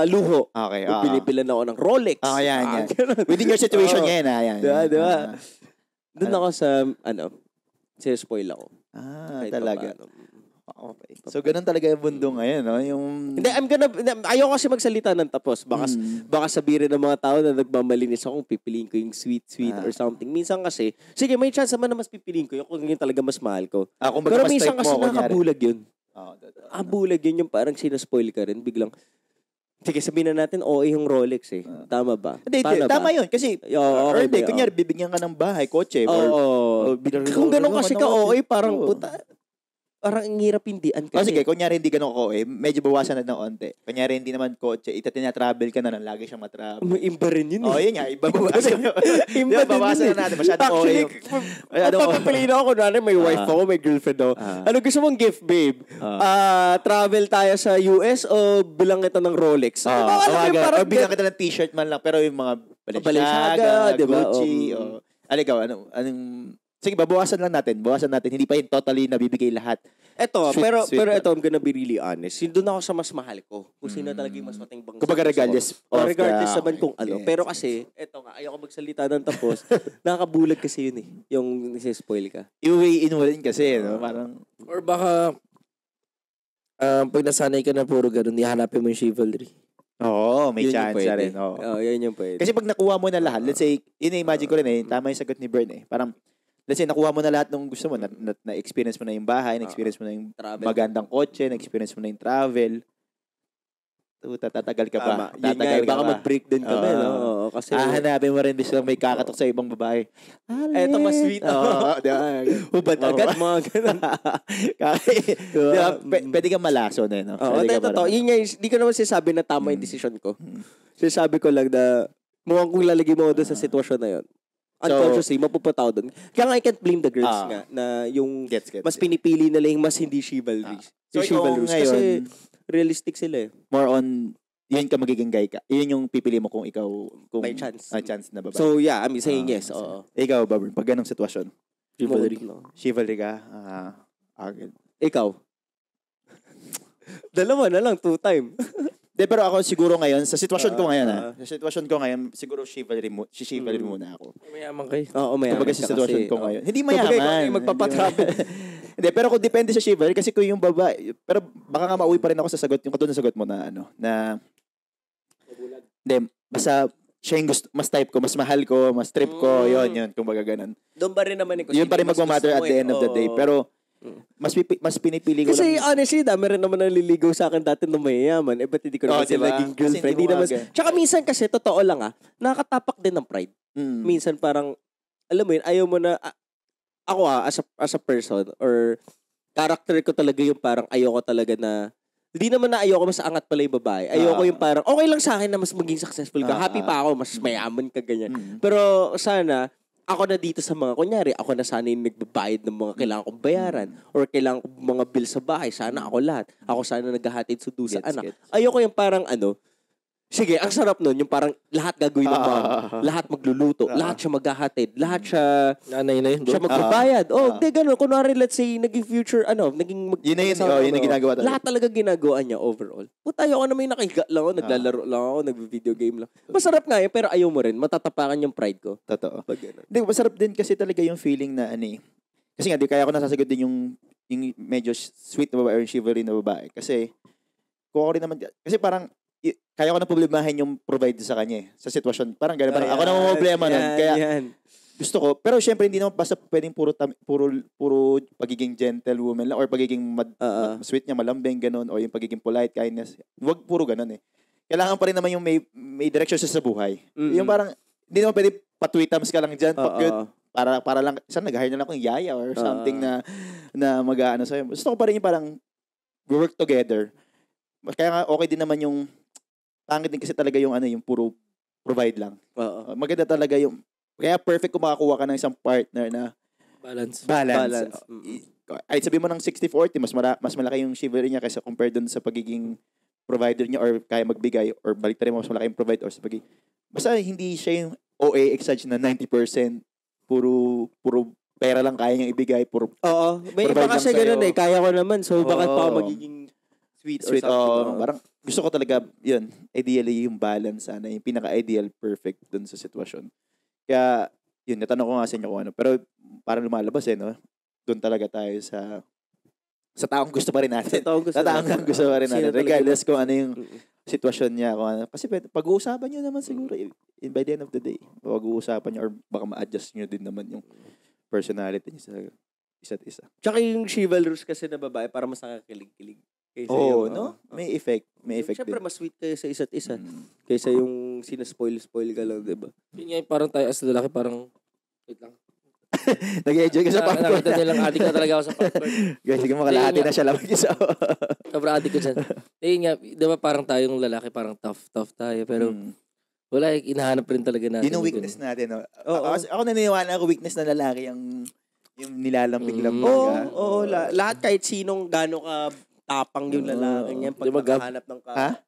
luho. Okay. Binibilan ako ng Rolex. Yan. Within your situation ngayon, yan. Diba? Doon ako sa, spoil ako. Talaga. Okay. So, ganun talaga yung mundo ngayon, no? Hindi, ayaw kasi magsalita ng tapos. Baka sabihin ng mga tao na nagmamalinis ako kung pipiliin ko yung sweet or something. Minsan kasi, sige, may chance naman na mas pipiliin ko yung kung yun talaga mas mahal ko. Pero minsan kasi nakabulag yun. Bulag yun yung parang sinaspoil ka rin. Biglang, sige, sabihin na natin, yung Rolex eh. Tama ba? Tama yun. Kasi, kunyari, bibigyan ka ng bahay, kotse, kung gano'n kasi ka, parang puta. Parang ang hirap hindian kasi. Sige, kunyari hindi ganun ko medyo bawasan na ng onte. Kunyari hindi naman kotse, travel ka na lagi siyang matravel. Imba rin yun yun nga, iba bawasan. Bawasan na natin, masyadong actually, papapiliin ako, kunwari may wife ako, may girlfriend ako. Ano gusto mong gift, babe? Travel tayo sa US o bilang kita ng Rolex? O bilang kita ng t-shirt man lang, pero yung mga Balenciaga, Gucci, sige, bawasan natin. Hindi pa yun totally nabibigay lahat. Pero ito, I'm gonna be really honest. Doon ako sa mas mahal ko. Kung sino talaga yung mas matimbang. Kumbaga regardless. Regardless naman kung ano. Yes. Pero kasi, ayoko magsalita ng tapos. Nakakabulag kasi yun eh. Yung nisi-spoil ka. I-weigh in mo rin kasi, no? Parang... Or baka, pag nasanay ka na puro ganun, ihanapin mo yung chivalry. Oo, may chance rin. Yun yung pwede. Kasi pag nakuha mo na lahat, let's say, imagine ko rin tama yung sagot ni Bern Parang, let's say, nakuha mo na lahat ng gusto mo. Na-experience mo na yung bahay, na-experience mo na yung magandang kotse, na-experience mo na yung travel. Tatagal ka pa. Tatagal ka baka mag-break din kami, no? Kasi hanapin mo rin lang may kakatok sa ibang babae. Eto mas sweet. Hubad agad, mga ganun. Pwede kang malaso na, no? Yun nga, hindi ko naman sinasabi na tama yung decision ko. Sinasabi ko lang na mukhang kung lalagay mo doon sa sitwasyon na yun. Unconsciously, mapupataw doon. Kaya nga, I can't blame the girls nga na yung mas pinipili nila yung mas hindi chivalry. So, chivalrous. Kasi realistic sila eh. More on, yun ka magiging guy ka. Yun yung pipili mo kung ikaw... may chance. Chance na babae. So, yeah, I'm saying yes. Ikaw, Babern, pag ganong sitwasyon? Chivalry. Chivalry ka? Ikaw? Dalawa na lang, 2 time. Pero ako siguro ngayon, sa sitwasyon ko ngayon, sa sitwasyon ko ngayon, siguro chivalry muna ako. Mayaman kayo. Oo, mayaman. Kumbaga sa sitwasyon ko ngayon. Hindi mayaman. Magpapatravel. Hindi, pero kung depende sa chivalry, kasi kung yung babae, pero baka nga mauwi pa rin ako sa sagot, yung katulad na sagot mo hindi, basta siya yung gusto, mas type ko, mas mahal ko, mas trip ko, yun, kumbaga ganun. Doon pa rin naman yun pa rin magmamatter at the end of the day, pero mas pinipili ko kasi lang. Honestly, dami rin naman naliligaw sa akin dati nung mayayaman. Ba't hindi ko naman sila naging girlfriend? Hindi naman. Tsaka minsan kasi, totoo lang nakakatapak din ng pride. Minsan parang, alam mo yun, ayaw mo na, ako as a person, or character ko talaga yung parang ayoko talaga na, hindi naman na ayoko mas angat pala yung babae. Ayoko yung parang, okay lang sa akin na mas maging successful ka. Happy pa ako, mas mayaman ka, ganyan. Pero sana, ako na dito sa mga, kunyari, ako na sana yung nagbabayad ng mga kailangan kong bayaran or kailangan kong mga bill sa bahay. Sana ako lahat. Ako sana naghahatid sudo sa anak. Ayoko yung parang sige, ang sarap nun, yung parang lahat gagawin ng mom. Lahat magluluto. Lahat siya maghahatid. Lahat siya, nanay na yun. Siya magbabayad. Hindi ganun. Kunwari, let's say, naging future, naging yun yung ginagawa talaga. Lahat talaga ginagawa niya overall. Puta, ayoko na may nakahiga lang ako, naglalaro lang ako, nag-video game lang. Masarap nga yun, pero ayaw mo rin. Matatapakan yung pride ko. Totoo. Hindi, masarap din kasi talaga yung feeling na kasi nga, di kaya ako nasasagot din yung medyo sweet na babae or chivalry na babae. Kasi, kung ako rin naman, kasi parang, kaya ko na problemahin yung provide sa kanya sa sitwasyon. Parang gano'n. Parang ako na mga problema nun. Kaya gusto ko. Pero syempre hindi naman basta pwedeng puro pagiging gentlewoman lang or pagiging sweet niya, malambing, gano'n. O yung pagiging polite, kindness. Huwag puro gano'n eh. Kailangan pa rin naman yung may direction sa buhay. Yung parang, hindi naman pwede patwitams ka lang dyan. Para lang, saan nag-hire na lang akong yaya or something na mag-ano sa'yo. Gusto ko pa rin yung parang work together. Kaya nga okay din naman yung pangit din kasi talaga yung yung puro provide lang. Maganda talaga yung kaya perfect kung makakuha ka ng isang partner na balance. Ay sabi mo ng 60-40 mas malaki yung chivalry niya kaysa compared dun sa pagiging provider niya or kaya magbigay or baliktad mo mas malaki yung provide or sa pagiging basta hindi siya yung OA exage na 90% puro pera lang kaya niyang ibigay may iba kasi ganoon kaya ko naman so bakit pa ako magiging sweet or Sweet, something. parang gusto ko talaga, yun, ideally yung balance, sana, yung pinaka-ideal perfect dun sa sitwasyon. Kaya, yun, natanong ko nga sa inyo kung ano. Pero, parang lumalabas no? Doon talaga tayo sa taong gusto pa rin natin. Sa taong gusto pa rin natin. Regardless kung ano yung sitwasyon niya. Kung ano. Kasi pag-uusapan nyo naman siguro, by the end of the day, pag-uusapan nyo or baka ma-adjust nyo din naman yung personality niya sa isa't isa. Tsaka yung chivalrous kasi na babae, para mas nakakilig-kilig. No? May effect. May effect Siyempre, din. mas sweet kayo sa isa't isa. Kaysa yung sinaspoil-spoil ka lang, diba? Yun nga, parang tayo as lalaki, parang, wait lang. Nag-enjoy ka sa popcorn. Nakita nilang adik na talaga ako sa popcorn. Guys, sige makalahati na siya lang mag-isa. Sobrang adik ko dyan. Yun nga, di ba parang tayong lalaki, parang tough tayo. Pero, wala, inahanap rin talaga natin. Yun yung weakness natin. No? Ako naniniwala ako weakness na lalaki yung nilalambing-lambing ka. Oo. Lahat kahit sinong gano'n ka tapang yung lalaki niya pag nakahanap ng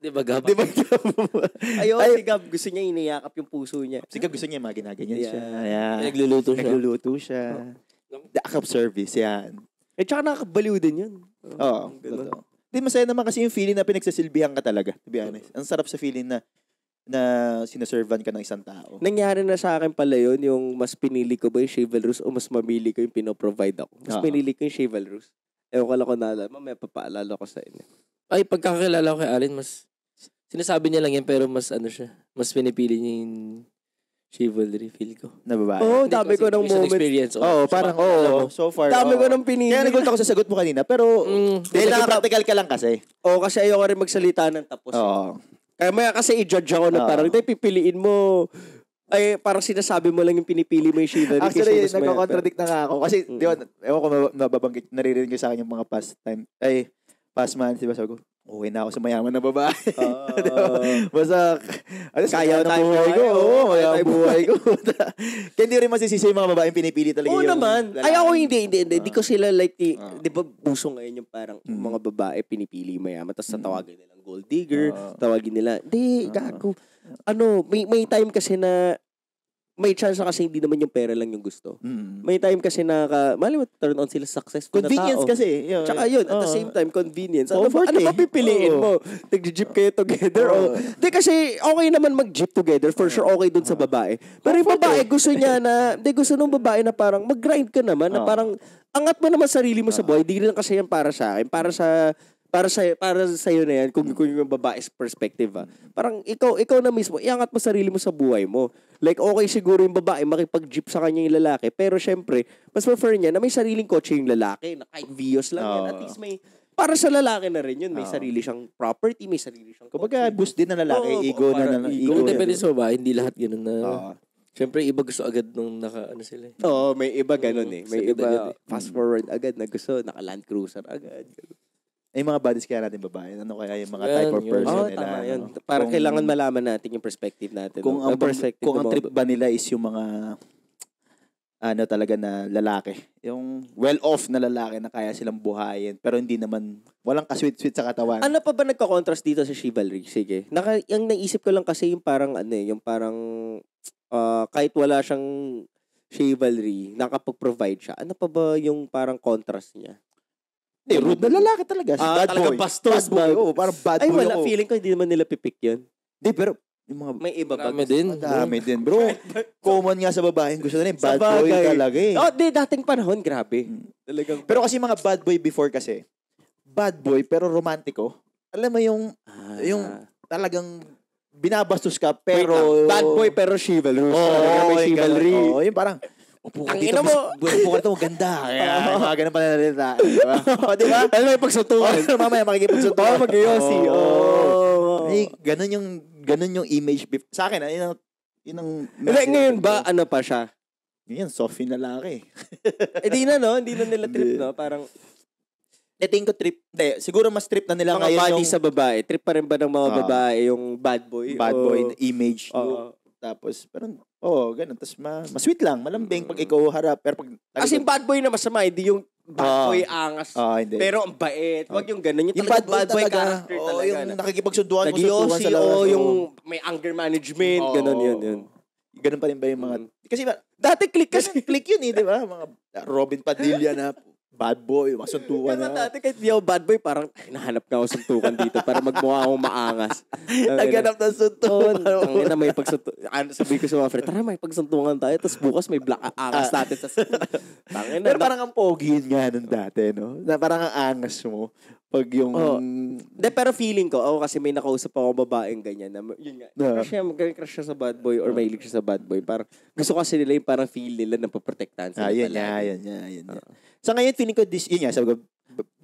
Di ba, Gab? Si Gab, gusto niya iniyakap yung puso niya. Si Gab gusto niya maginaganyan siya. Nagluluto siya. The act of service, yan. Tsaka nakakabaliw din yun. Oo. Di masaya naman kasi yung feeling na pinagsasilbihan ka talaga, to be honest. Ang sarap sa feeling na sinaservan ka ng isang tao. Nangyari na sa akin pala yun, yung mas pinili ko ba yung chivalrous o mas mamili ko yung pinoprovide ako. Mas pinili ko yung chivalrous. Ewan ko lang kung naalala. Mamaya papaalala ko sa inyo. Ay, pagkakakilala ko kay Alin, mas sinasabi niya lang yan, pero mas siya. Mas pinipili niya yung chivalry, feel ko. Na babae. Dami ko ng moments. Experience. So far. Dami ko ng pinili. Kaya nagulat ako sa sagot mo kanina, pero dahil practical ka lang kasi. Kasi ayoko rin magsalita ng tapos. Kaya maya kasi i-judge ako na parang, pipiliin mo. Ay, parang sinasabi mo lang yung pinipili mo yung chivalry. Actually, nagko-contradict na nga ako. Kasi, di ba, ewan ko nababanggit, naririnig ko sa akin yung mga past months, di ba, sabi ko, uwi na ako sa mayaman na babae. Basta, kaya na buhay ko. Kaya buhay ko. Kaya hindi rin masisisi yung mga babaeng pinipili talaga yung naman. Ay, ako hindi. Di ko sila like, di ba, buso ngayon yung parang mga babae pinipili mayaman, tapos tawagin nilang gold digger, tawagin nila, di, gago. May time kasi na may chance kasi hindi naman yung pera lang yung gusto. May time kasi na mali mo turn on sila successful convenience na tao. Kasi. Tsaka yun, at the same time, convenience. Ano ba pipiliin mo? Nag-jeep kayo together? Di kasi okay naman mag-jeep together. For sure, okay dun sa babae. Pero yung babae, gusto niya na, gusto nung babae na parang mag-grind ka naman, na parang angat mo naman sarili mo sa buhay. Di rin kasi yan para sa akin. Para sa iyo na yan kung yung babae's perspective Parang ikaw na mismo iangat mo sarili mo sa buhay mo. Like okay siguro yung babae makipag-jeep sa kanya yung lalaki, pero syempre mas prefer niya na may sariling kotse yung lalaki na kahit Vios lang yan. At least may para sa lalaki na rin yun, may sarili siyang property, may sarili siyang kotse. Kumbaga boost din ng lalaki, ego na ng ego. Depende sa babae, hindi lahat ganoon na. Siyempre, iba gusto agad nung sila. May iba ganun May iba fast forward agad na gusto, naka-Land Cruiser agad. Ay mga bodies kaya natin babae. Ano kaya yung mga type of person nila? Tama yun. Parang kailangan malaman natin yung perspective natin. Kung ang trip ba nila is yung mga talaga na lalaki. Yung well-off na lalaki na kaya silang buhayin pero hindi naman, walang ka-sweet-sweet sa katawan. Ano pa ba nagko-contrast dito sa chivalry? Sige. Yung naisip ko lang kasi yung parang kahit wala siyang chivalry, nakapag-provide siya. Ano pa ba yung parang contrast niya? Rude na lalaki talaga. Bad boy. Bastos. Bad boy. Parang bad boy. Ay, wala. Feeling ko hindi naman nila pipick yun. Di, pero yung mga may iba ba? Madami din, bro. Common nga sa babaeng gusto na bad boy talaga dating panahon, grabe. Talagang. Pero kasi mga bad boy before kasi, bad boy pero romantiko. Alam mo yung talagang binabastos ka pero bad boy pero chivalrous. May chivalry. Yung parang upo ka dito maganda. Mga ganun pa nalita. Diba? Ano may pagsutukan? Mamaya makikipagsutukan. Mag-yosi. Ganun yung image. Sa akin, yun ang ngayon ba, ano pa siya? Yan, Sophie na laki. Hindi na nila trip, no? Parang, tingin ko trip. Siguro mas trip na nila mga body sa babae. Trip pa rin ba ng mga babae yung bad boy? Bad boy image. Tapos, parang, ganun. Tapos, mas-sweet lang. Malambing pag ikaw harap. Pero pag... As in, bad boy na masama. Hindi yung bad boy angas. Hindi. Pero ang bait. Wag yung ganun. Yung bad boy character talaga. Yung nakikipagsunduan ko sa yung may anger management. Ganun yun. Ganun pa rin ba yung mga... Kasi dati click kasi. Click yun di ba? Mga Robin Padilla na bad boy, masuntukan Pero na. dati kahit di ako bad boy, parang nahanap ka ako suntukan dito para magmukha akong maangas. Naghanap ng suntukan. Tangina, may pagsuntukan. Sabi ko sa mga friend, tara may pagsuntukan tayo, tapos bukas may black angas natin sa tangina. Pero parang ang pogi nga nun dati, no? Na parang ang angas mo. Pag yung... De, pero feeling ko, ako kasi may nakausap ako babaeng ganyan. Na, yun nga, crush siya sa bad boy or mahilig siya sa bad boy. Parang, gusto kasi nila yung parang feel nila na paprotektahan sila. Yun nga. Sa ngayon, feeling ko, yun nga, sabi ko,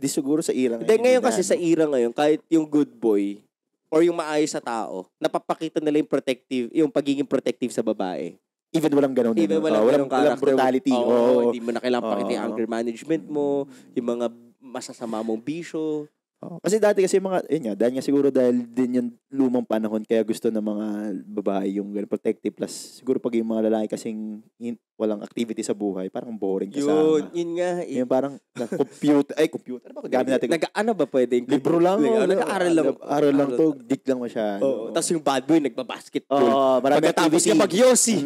siguro sa era ngayon. Ngayon kasi sa era ngayon, kahit yung good boy or yung maayos sa tao, napapakita nila yung pagiging protective sa babae. Even walang ganun. Even walang brutality. Hindi mo na kailangan pakita yung anger management mo, yung mga masasama mong bisyo. Kasi dati kasi dahil nga siguro dahil din yung lumang panahon kaya gusto ng mga babae yung protective plus siguro pag yung mga lalaki kasing walang activity sa buhay, parang boring kasama. Yun nga. Yung parang computer. Ano ba gamit natin? Ano ba pwede? Libro lang. Nag-aaral lang. Aral lang to, dik lang masyado. Tapos yung bad boy, nagbabasketball. Pagkatapos niya mag-yosi.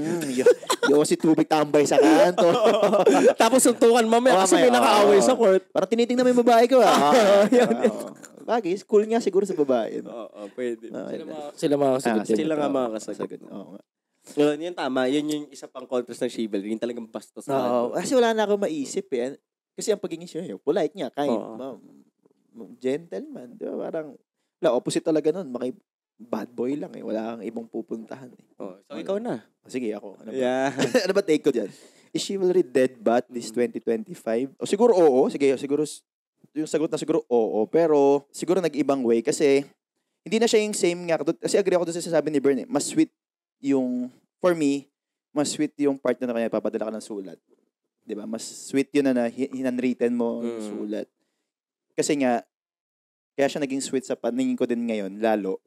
Yosi tubig tambay sa kanto. Tapos suntukan mamaya kasi may nakaaway sa court. Parang tinitingnan mo yung babae ko. Bagay, cool nga siguro sa babae. Pwede. Sila makakasagot. Sila nga makakasagot. Yun tama. Yun yung isa pang contrast ng chivalry. Yung talagang bastos. Kasi wala na ako maisip eh. Kasi ang pagiging siya, polite niya, kind. Gentleman. Diba? Parang, opposite talaga nun. Bad boy lang eh. Wala kang ibang pupuntahan eh. So, ikaw na. Sige, ako. Ano ba take ko dyan? Is chivalry dead bat this 2025? O siguro oo. Sige, siguro yung sagot na siguro oo. Pero siguro nag-ibang way kasi hindi na siya yung same nga. Kasi agree ako doon sa sabi ni Bern eh. Mas sweet yung, for me, mas sweet yung part na kanya papadala ka ng sulat. Diba? Mas sweet yun na hinanwritten mo yung sulat. Kasi nga, kaya siya naging sweet sa paningin ko din ngayon, lalo.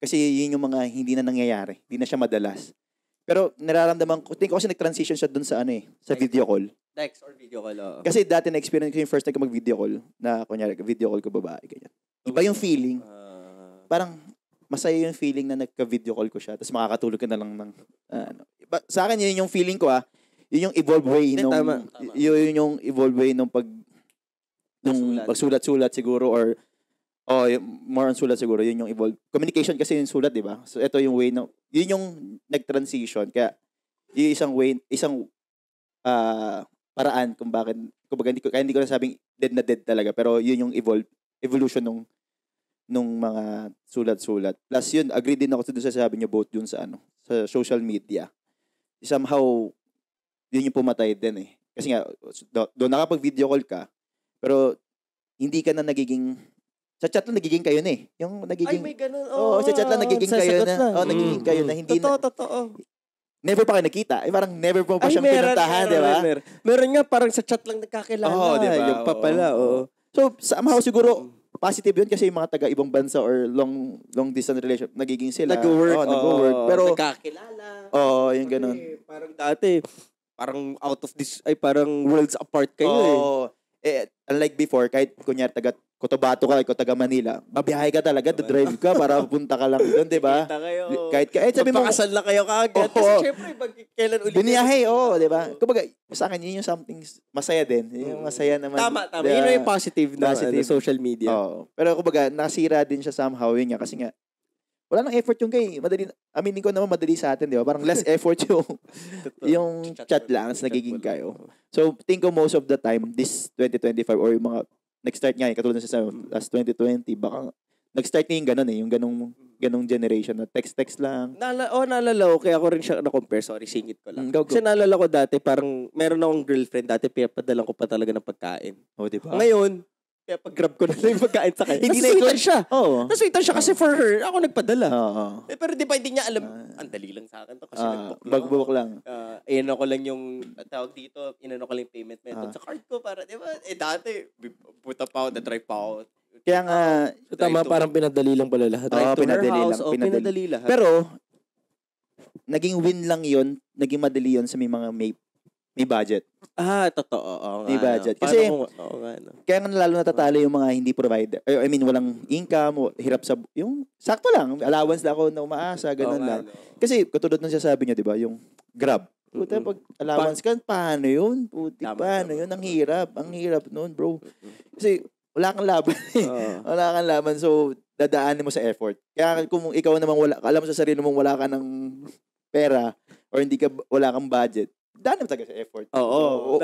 Kasi yun yung mga hindi na nangyayari. Hindi na siya madalas. Pero nararamdaman ko, tingin ko kasi nag-transition siya dun sa sa video call. Text or video call. Kasi dati na-experience ko yung first time ko mag-video call na kunyari, video call ko babae, ganyan. Iba yung feeling. Parang masaya yung feeling na nagka-video call ko siya tapos makakatulog ka na lang ng sa akin yun yung feeling ko yun yung evolve way yun yung evolve way nung pagsulat-sulat siguro or more on sulat siguro yun yung evolve communication kasi yung sulat, di ba? So ito yung way yun yung nag-transition kaya yung isang paraan kung bakit hindi ko nasabing dead na dead talaga pero yun yung evolution nung mga sulat-sulat. Plus yun, agree din ako doon sa sabi niyo both dun sa sa social media. Somehow yun yung pumatay din eh. Kasi nga doon nakapag-video call ka pero hindi ka na nagiging sa chat lang nagiging kayo na eh. Yung nagiging may ganun. sa chat lang nagiging kayo na. Nagiging kayo na hindi Totoo. Never pa kayo nakita. Parang never pa siyang pinuntahan, di ba? Meron nga parang sa chat lang nagkakilala. Di ba? Yung pa pala, So, somehow siguro, positive yun kasi yung mga taga-ibang bansa or long distance relationship, nagiging sila. Nag-work. Pero, nagkakilala. yung ganun. Parang dati, parang out of this, parang worlds apart kayo Unlike before, kahit kunyari taga Cotabato ka, ikaw taga Manila, babiyahe ka talaga, drive ka para punta ka lang doon, di ba? Kita kayo. Kahit sabi mo, magpakasal na kayo kaagad. Kasi syempre, kailan ulit. Biniyahe, di ba? Kumbaga, sa akin, yun yung something masaya din. Yung masaya naman. Tama. Yun yung positive na social media. Pero kumbaga, nasira din siya somehow yun nga. Kasi nga, wala nang effort yung aminin ko naman madali sa atin, di ba? Parang less effort yung chat lang, nagiging kayo. So, think ko most of the time, this 2025 or yung mga nag-start nga katulad sa last 2020, baka nag-start na yung gano'n yung ganong generation na text lang. Naalala ko, kaya ako rin siya na-compare. Sorry, singit ko lang. Kasi naalala ko dati, parang meron akong girlfriend dati, pinapadalan ko pa talaga ng pagkain. Di ba? Ngayon, kaya pag-grab ko na lang yung pagkain sa kanya. Hindi na ikaw siya. Nasweetan siya kasi for her, ako nagpadala. Pero di ba hindi niya alam, ang dali lang sa akin to kasi nag-book lang. Inano ko lang yung tawag dito, inano ko lang yung payment method sa card ko para, di ba? Dati, puta pa ako, na-drive pa ako. Kaya nga, tama, parang pinadali lang pala lahat. Pinadali lahat. Pero, naging win lang yun, naging madali yun sa may budget. Totoo. May budget. Kasi, kaya nga lalo natatalo yung mga hindi provider. I mean, walang income, hirap sa, yung sakto lang, allowance lang ako na umaasa, ganun lang. Kasi, katulad ng sasabi niya, di ba, yung Grab. Puta, pag allowance ka, paano yun? Puti, paano yun? Ang hirap nun, bro. Kasi wala kang laban eh. Wala kang laban, so dadaanin mo sa effort. Kaya kung ikaw namang alam mo sa sarili mong wala ka ng pera or wala kang budget, daan mo talaga sa effort. Oo.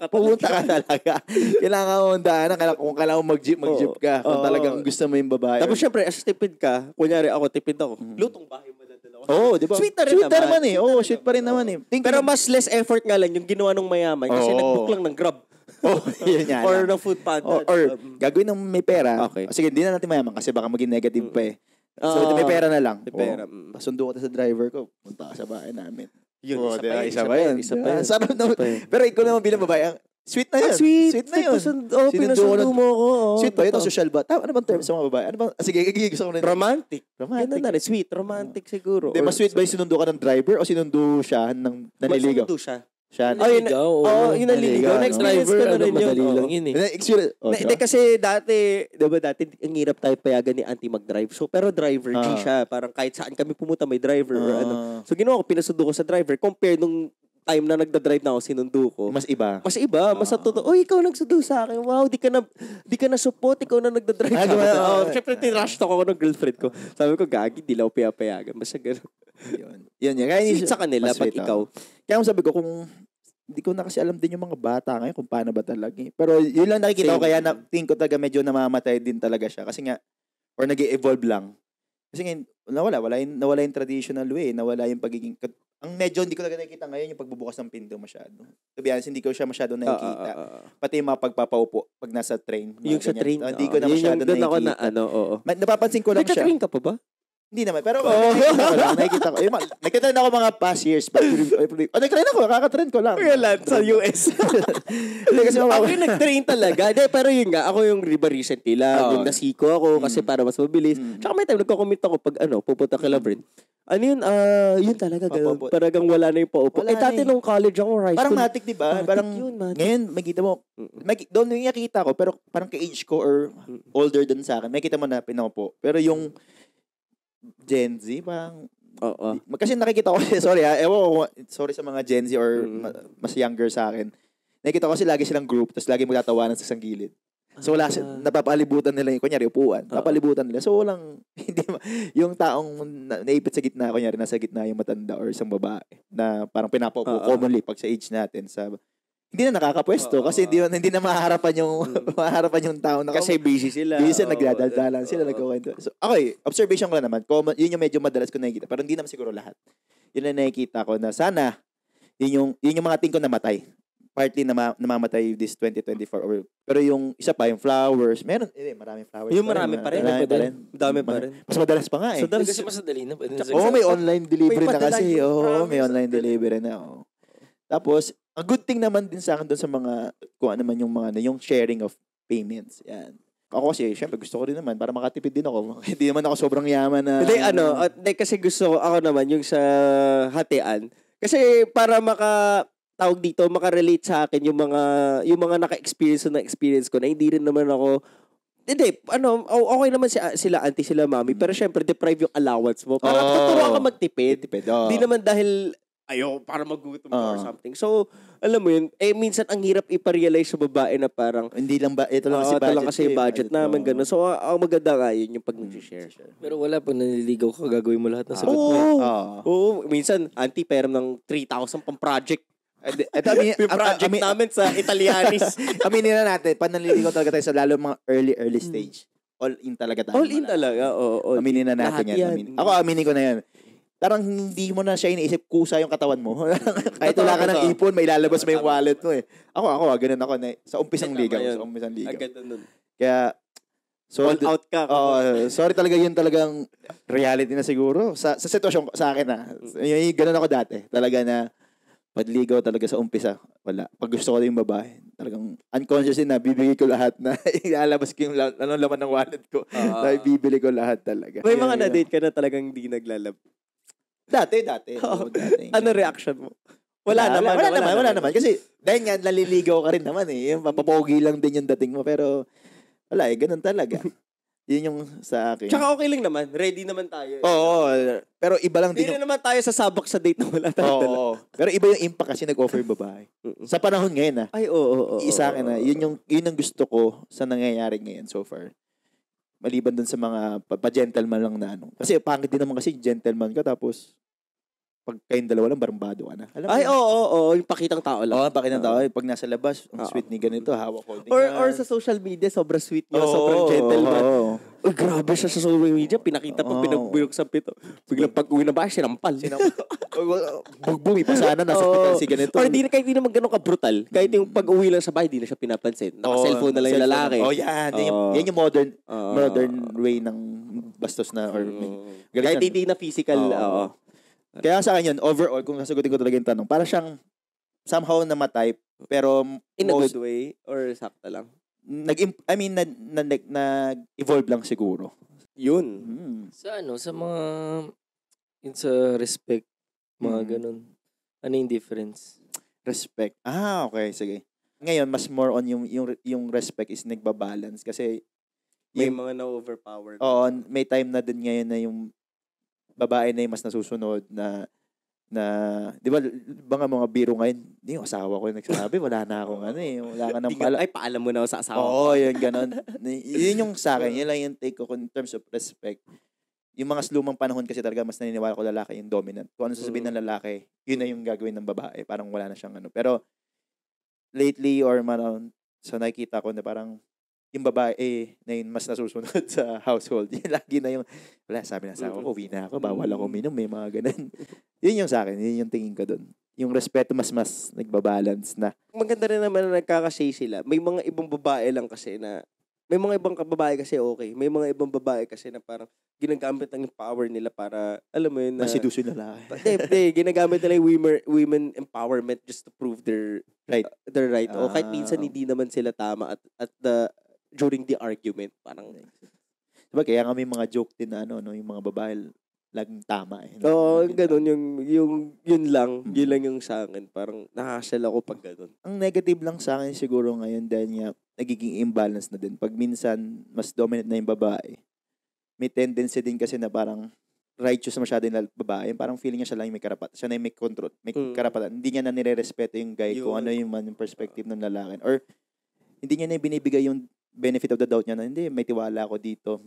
Pupunta ka talaga. Kailangan mo daan. Kung kailangan mo mag-jeep ka. Kung talagang gusto mo yung babae. Tapos syempre, as tipid ka, kunyari ako, tipid ako, lutong bahay mo na dalawa. Oo, di ba? Sweet naman eh. Sweet pa rin naman eh. Pero mas less effort nga lang yung ginawa ng mayaman kasi nag-book lang ng Grab. Yun yan. Or ng food panda. Or gagawin ng may pera. Okay. Sige, hindi na natin mayaman kasi baka maging negative pa eh. So, may pera na lang. May pera. Pasundo ko sa driver ko. Punta ka sa bahay namin. Yun, isa pa yun. Sarap naman. Pero ikaw naman bilang babae, sweet na yun. Sweet na yun. Pinasundo mo ko. Sweet ba yun? Social ba? Ano bang term sa mga babae? Ano bang, sige, gusto ko rin. Romantic. Yan na rin. Sweet. Romantic siguro. Di, mas sweet ba yung sinundo ka ng driver o sinundo siya ng naniligaw? Sinundo siya. Yun naliligaw. Na-experience ko na rin yun. Madali lang yun eh. Experience. Kasi dati, ang hirap tayo payagan ni auntie mag-drive. So, pero driver G siya. Parang kahit saan kami pumunta, may driver or ano. So, ginawa ko, pinasundo ko sa driver. Compare nung time na nagda-drive na ako, sinundo ko. Mas iba. Mas totoo. Oy, ikaw nagsundo sa akin. Wow, di ka na support, ikaw na nagda-drive sa akin. Siyempre, tinrush talk ako ng girlfriend ko. Sabi ko, gagi, di lang ako payagan. Basta gano'n. Yun. Kaya sweet sa kanila, pag ikaw. Kaya sabi ko, kung hindi ko na kasi alam din yung mga bata ngayon kung paano ba talaga. Pero yun lang nakikita ko, kaya tingin ko talaga medyo namamatay din talaga siya. Kasi nga, or nag-evolve lang. Kasi nga, nawala yung traditional way. Nawala yung pagiging, ang medyo hindi ko talaga nakikita ngayon yung pagbubukas ng pinto masyado. To be honest, hindi ko siya masyado nakikita. Pati yung mga pagpapaupo pag nasa train. Yung sa train. Hindi ko na masyado nakikita. Napapansin ko lang siya. Nagka-train ka pa ba? Hindi naman. Pero nakikita ko. Nagka-train ako mga past years. Nagka-train ako. Kaka-train ko lang. Kaya lang sa US. Kasi ako yung nag-train talaga. Pero yun nga, ako yung recently lang. Yung nasiko ako kasi para mas mabilis. Tsaka may time, nagko-commit ako pag pupunta kay Laverne. Yun talaga. Paragang wala na yung paupo. Dati nung college ako, high school. Parang matik, diba? Parang ngayon, makita mo. Doon yung nakita ko, pero parang ka-age ko or older dun sa akin. Makita mo na pinaupo. Pero yung Gen Z, parang kasi nakikita ko sorry sa mga Gen Z or mas younger sa akin. Nakikita ko kasi lagi silang group, tapos lagi magtatawanan sa isang gilid. So wala napapalibutan nila yung kunyari upuan. Napapalibutan nila. So walang yung taong naipit sa gitna, kunyari nasa gitna yung matanda or isang babae na parang pinapaupo commonly pag sa age natin sa hindi na nakakapwesto kasi hindi na mahaharapan yung tao na kasi busy sila. Nagdadaldalan sila, nagkukwento. So, okay, observation ko lang naman. Yun yung medyo madalas ko nakikita. Pero hindi naman siguro lahat. Yun ang nakikita ko na sana yun yung mga tingko namatay. Partly namamatay this 2024. Pero yung isa pa, yung flowers. Maraming flowers. Yung marami pa rin. Dami pa rin. Mas madalas pa nga eh. Kasi mas madali na. May online delivery na kasi. May online delivery na. Tapos, ang good thing naman din sa akin doon sa mga, kung ano man yung mga, yung sharing of payments. Yan. Ako kasi, syempre, gusto ko rin naman para makatipid din ako. Hindi naman ako sobrang yaman na. Hindi, kasi gusto ako naman yung sa hatian. Kasi para makarelate sa akin yung mga naka-experience na experience ko na hindi rin naman ako. Hindi, okay naman sila auntie, sila mami, pero syempre deprive yung allowance mo. Para tuturuan ka magtipid. Hindi naman dahil para magutom or something. So, alam mo yun, minsan ang hirap iparealize sa babae na parang hindi lang ba, ito lang kasi budget namin, gano'n. So, ang maganda nga yun yung pag nag-share. Pero wala, pag naniligaw ka, gagawin mo lahat ng sagot mo. Oo, minsan, auntie, pera ng 3,000 pang project. Yung project namin sa Italianis. Aminin na natin, pag nanliligaw talaga tayo sa lalo mga early stage. All in talaga tayo. All in talaga, oo. Aminin na natin yan. Ako, aminin ko na yan. Parang hindi mo na siya iniisip, kusa yung katawan mo. Kahit wala ka ng ipon, may lalabas mo yung wallet mo eh. Ako, ganun ako. Sa umpisang ligaw. Agad nun. Kaya, all out ka. Sorry talaga, yun talagang reality na siguro. Sa sitwasyon sa akin ganun ako dati. Talaga na, pagligaw talaga sa umpisa, wala. Pag gusto ko yung babae, talagang unconscious na bibigay ko lahat na ilalabas ko yung laman ng wallet ko. Na bibili ko lahat talaga. May mga na-date ka na talagang hindi naglalab. Dati. Ano reaction mo? Wala naman. Kasi dahil nga naliligaw ka rin naman eh. Yung papapogi lang din yung dating mo. Pero wala ganun talaga. Yun yung sa akin. Tsaka okay lang naman. Ready naman tayo. Oo. Pero iba lang din Hindi naman tayo sasabak sa date na wala tayo. Oo. Pero iba yung impact kasi nag-offer yung babae. Sa panahon ngayon Ay, oo. Isa akin na. Yun ang gusto ko sa nangyayari ngayon so far. Maliban dun sa mga pa-gentleman lang na ano. Kasi pangit din naman kasi gentleman ka tapos pag kayong dalawa lang, barambado ka na. Alam ay, oo. Yung pakitang tao lang. Oo, pakitang tao. Pag nasa labas, ang sweet ni ganito, hawak ko. Or sa social media, sobrang sweet niya, sobrang gentleman. Uy, grabe siya sa social media. Pinakita pa, pinagbuyok sa pito. Biglang pag-uwi na ba, sinampal. Bugbumi pa sana, nasa hospital si ganito. Or kahit di naman ganun ka-brutal. Kahit yung pag-uwi lang sa bahay, di na siya pinapansin. Naka-cellphone na lang yung lalaki. Yan. Yan yung modern way ng bastos na. Or kahit hindi na physical, Kaya sa akin yun, overall, kung sasagutin ko talaga yung tanong, para siyang somehow namatay, pero in a good way, or sakta lang? Nag-evolve lang siguro. Yun. Sa mga, yun sa respect, mga ganun. Ano yung difference? Respect. Okay, sige. Ngayon, mas more on yung respect is nagbabalance kasi may mga na-overpower. Oo, may time na din ngayon na yung babae na yung mas nasusunod na di ba mga biro ngayon, hindi yung asawa ko yung nagsasabi, wala na akong wala ka nang pala. Ay, paalam mo na sa asawa ko. Oo, yun, ganon. Yun yung sa akin, yun lang yung take ko in terms of respect. Yung mga lumang panahon kasi talaga, mas naniniwala ko lalaki yung dominant. Kung ano sasabihin ng lalaki, yun na yung gagawin ng babae. Parang wala na siyang Pero, lately or sa nakikita ko na parang, yung babae na yun mas nasusunod sa household. Yun lagi na yung, wala, sabi na sa ako, uwi na ako, bawal ako minom, may mga ganun. Yun yung sa akin, yun yung tingin ko dun. Yung respeto mas nagbabalance na. Maganda rin naman na nagkakasay sila. May mga ibang babae lang kasi na, may mga ibang babae kasi okay. May mga ibang babae kasi na parang ginagamit lang yung power nila para, alam mo yun na. Masidusin na lang. Ginagamit nila yung women empowerment just to prove their right. O kahit minsan hindi naman sila tama at during the argument, parang diba, kaya nga may mga joke din na yung mga babae laging tama ganun yun lang yung sa akin, parang nakasal ako pag ganun. Ang negative lang sa akin siguro ngayon dahil nga nagiging imbalance na din. Pag minsan mas dominant na yung babae, may tendency din kasi na parang righteous masyado yung babae, parang feeling niya siya lang yung may karapatan, siya na yung may control, may karapatan. Hindi niya na nire-respeto yung guy kung ano yung perspective ng lalaki, or hindi niya na binibigay yung benefit of the doubt niya na hindi, may tiwala ako dito.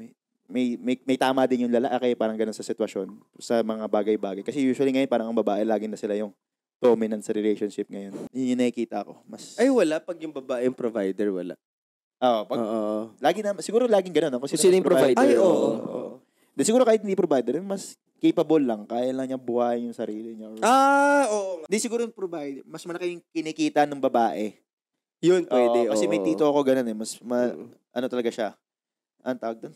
May tama din yung lalaki, parang ganun sa sitwasyon, sa mga bagay-bagay. Kasi usually ngayon, parang ang babae, lagi na sila yung dominant sa relationship ngayon. Yun yung nakikita ko. Ay, wala. Pag yung babae yung provider, wala. Lagi na, siguro laging ganun. Kung sino yung provider? Ay, oo. Siguro kahit hindi provider, mas capable lang. Kaya lang niya buhayin yung sarili niya. Oo. Hindi siguro yung provider. Mas malaki yung kinikita ng babae. Yun, pwede. Kasi may tito ako ganun ano talaga siya. Ang tawag doon?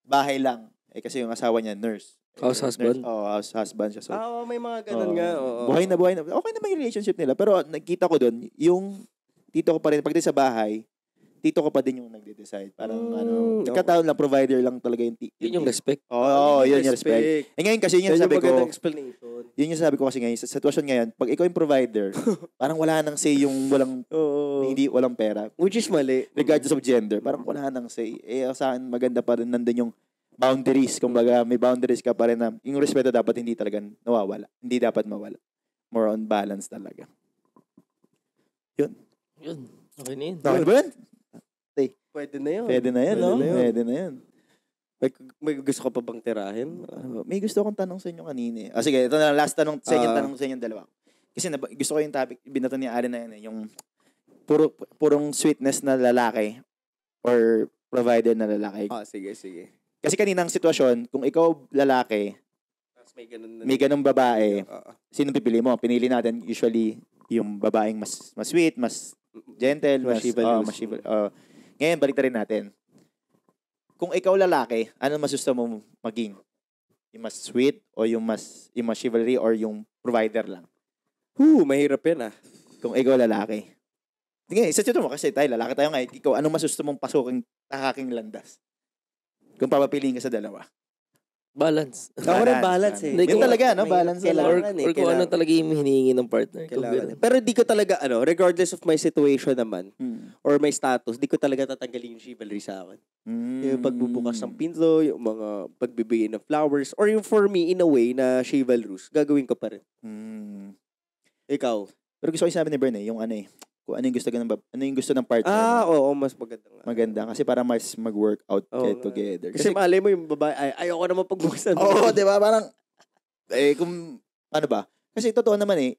Bahay lang. Kasi yung asawa niya, nurse. House husband? House husband siya. So, may mga ganun nga. Buhay na. Okay naman yung relationship nila. Pero nakita ko doon, yung tito ko pa rin, pagdating sa bahay, tito ko pa din yung nagde-decide. Parang nagkataon lang, provider lang talaga yung yun yung respect. Yun yung respect. Ngayon kasi yun yung sabi ko, explanation. Yun yung sabi ko kasi ngayon, sa sitwasyon ngayon, pag ikaw yung provider, parang wala nang say yung walang pera. Which is mali. Regardless of gender, parang wala nang say. Sa akin, maganda pa rin nandun yung boundaries. Kumbaga, may boundaries ka pa rin na yung respeto dapat hindi talaga nawawala. Hindi dapat mawala. More on balance talaga. Yun. Okay na yun. Okay ba yun? Pwede na yun. Pwede na yun. May gusto ka pa bang tirahin? May gusto akong tanong sa inyo kanina. Sige, ito na last tanong, second tanong sa inyong dalawa. Kasi gusto ko yung topic, binato ni Allen na yun, yung purong sweetness na lalaki or provider na lalaki. Sige. Kasi kaninang sitwasyon, kung ikaw lalaki, may ganung babae, sino pipili mo? Pinili natin usually yung babaeng mas sweet, mas gentle, mas chivalrous. Ngayon, balik rin natin. Kung ikaw lalaki, ano mas gusto mo maging? Yung mas sweet o yung mas chivalry or yung provider lang? Mahirap yan Kung ikaw lalaki. Sige, isa mo kasi tayo, lalaki tayo ngayon. Ikaw, ano mas gusto mong pasuking takaking landas? Kung papapiliin ka sa dalawa. Balance. Ako rin balance eh. Yun talaga, no? Balance Or kung ano talaga yung hinihingi ng partner. Pero di ko talaga, regardless of my situation naman, or my status, di ko talaga tatanggalin yung chivalry sa akin. Yung pagbubukas ng pinto, yung mga pagbibigay ng flowers, or yung for me, in a way, na chivalrous, gagawin ko pa rin. Ikaw? Pero gusto ko yung sabi ni Bern yung kung ano yung gusto ng partner. Oo, mas maganda. Maganda. Kasi para mas mag-workout kayo together. Kasi malay mo yung babae, ayoko naman pagbukasan. Oo, di ba? Parang, kung, ano ba? Kasi totoo naman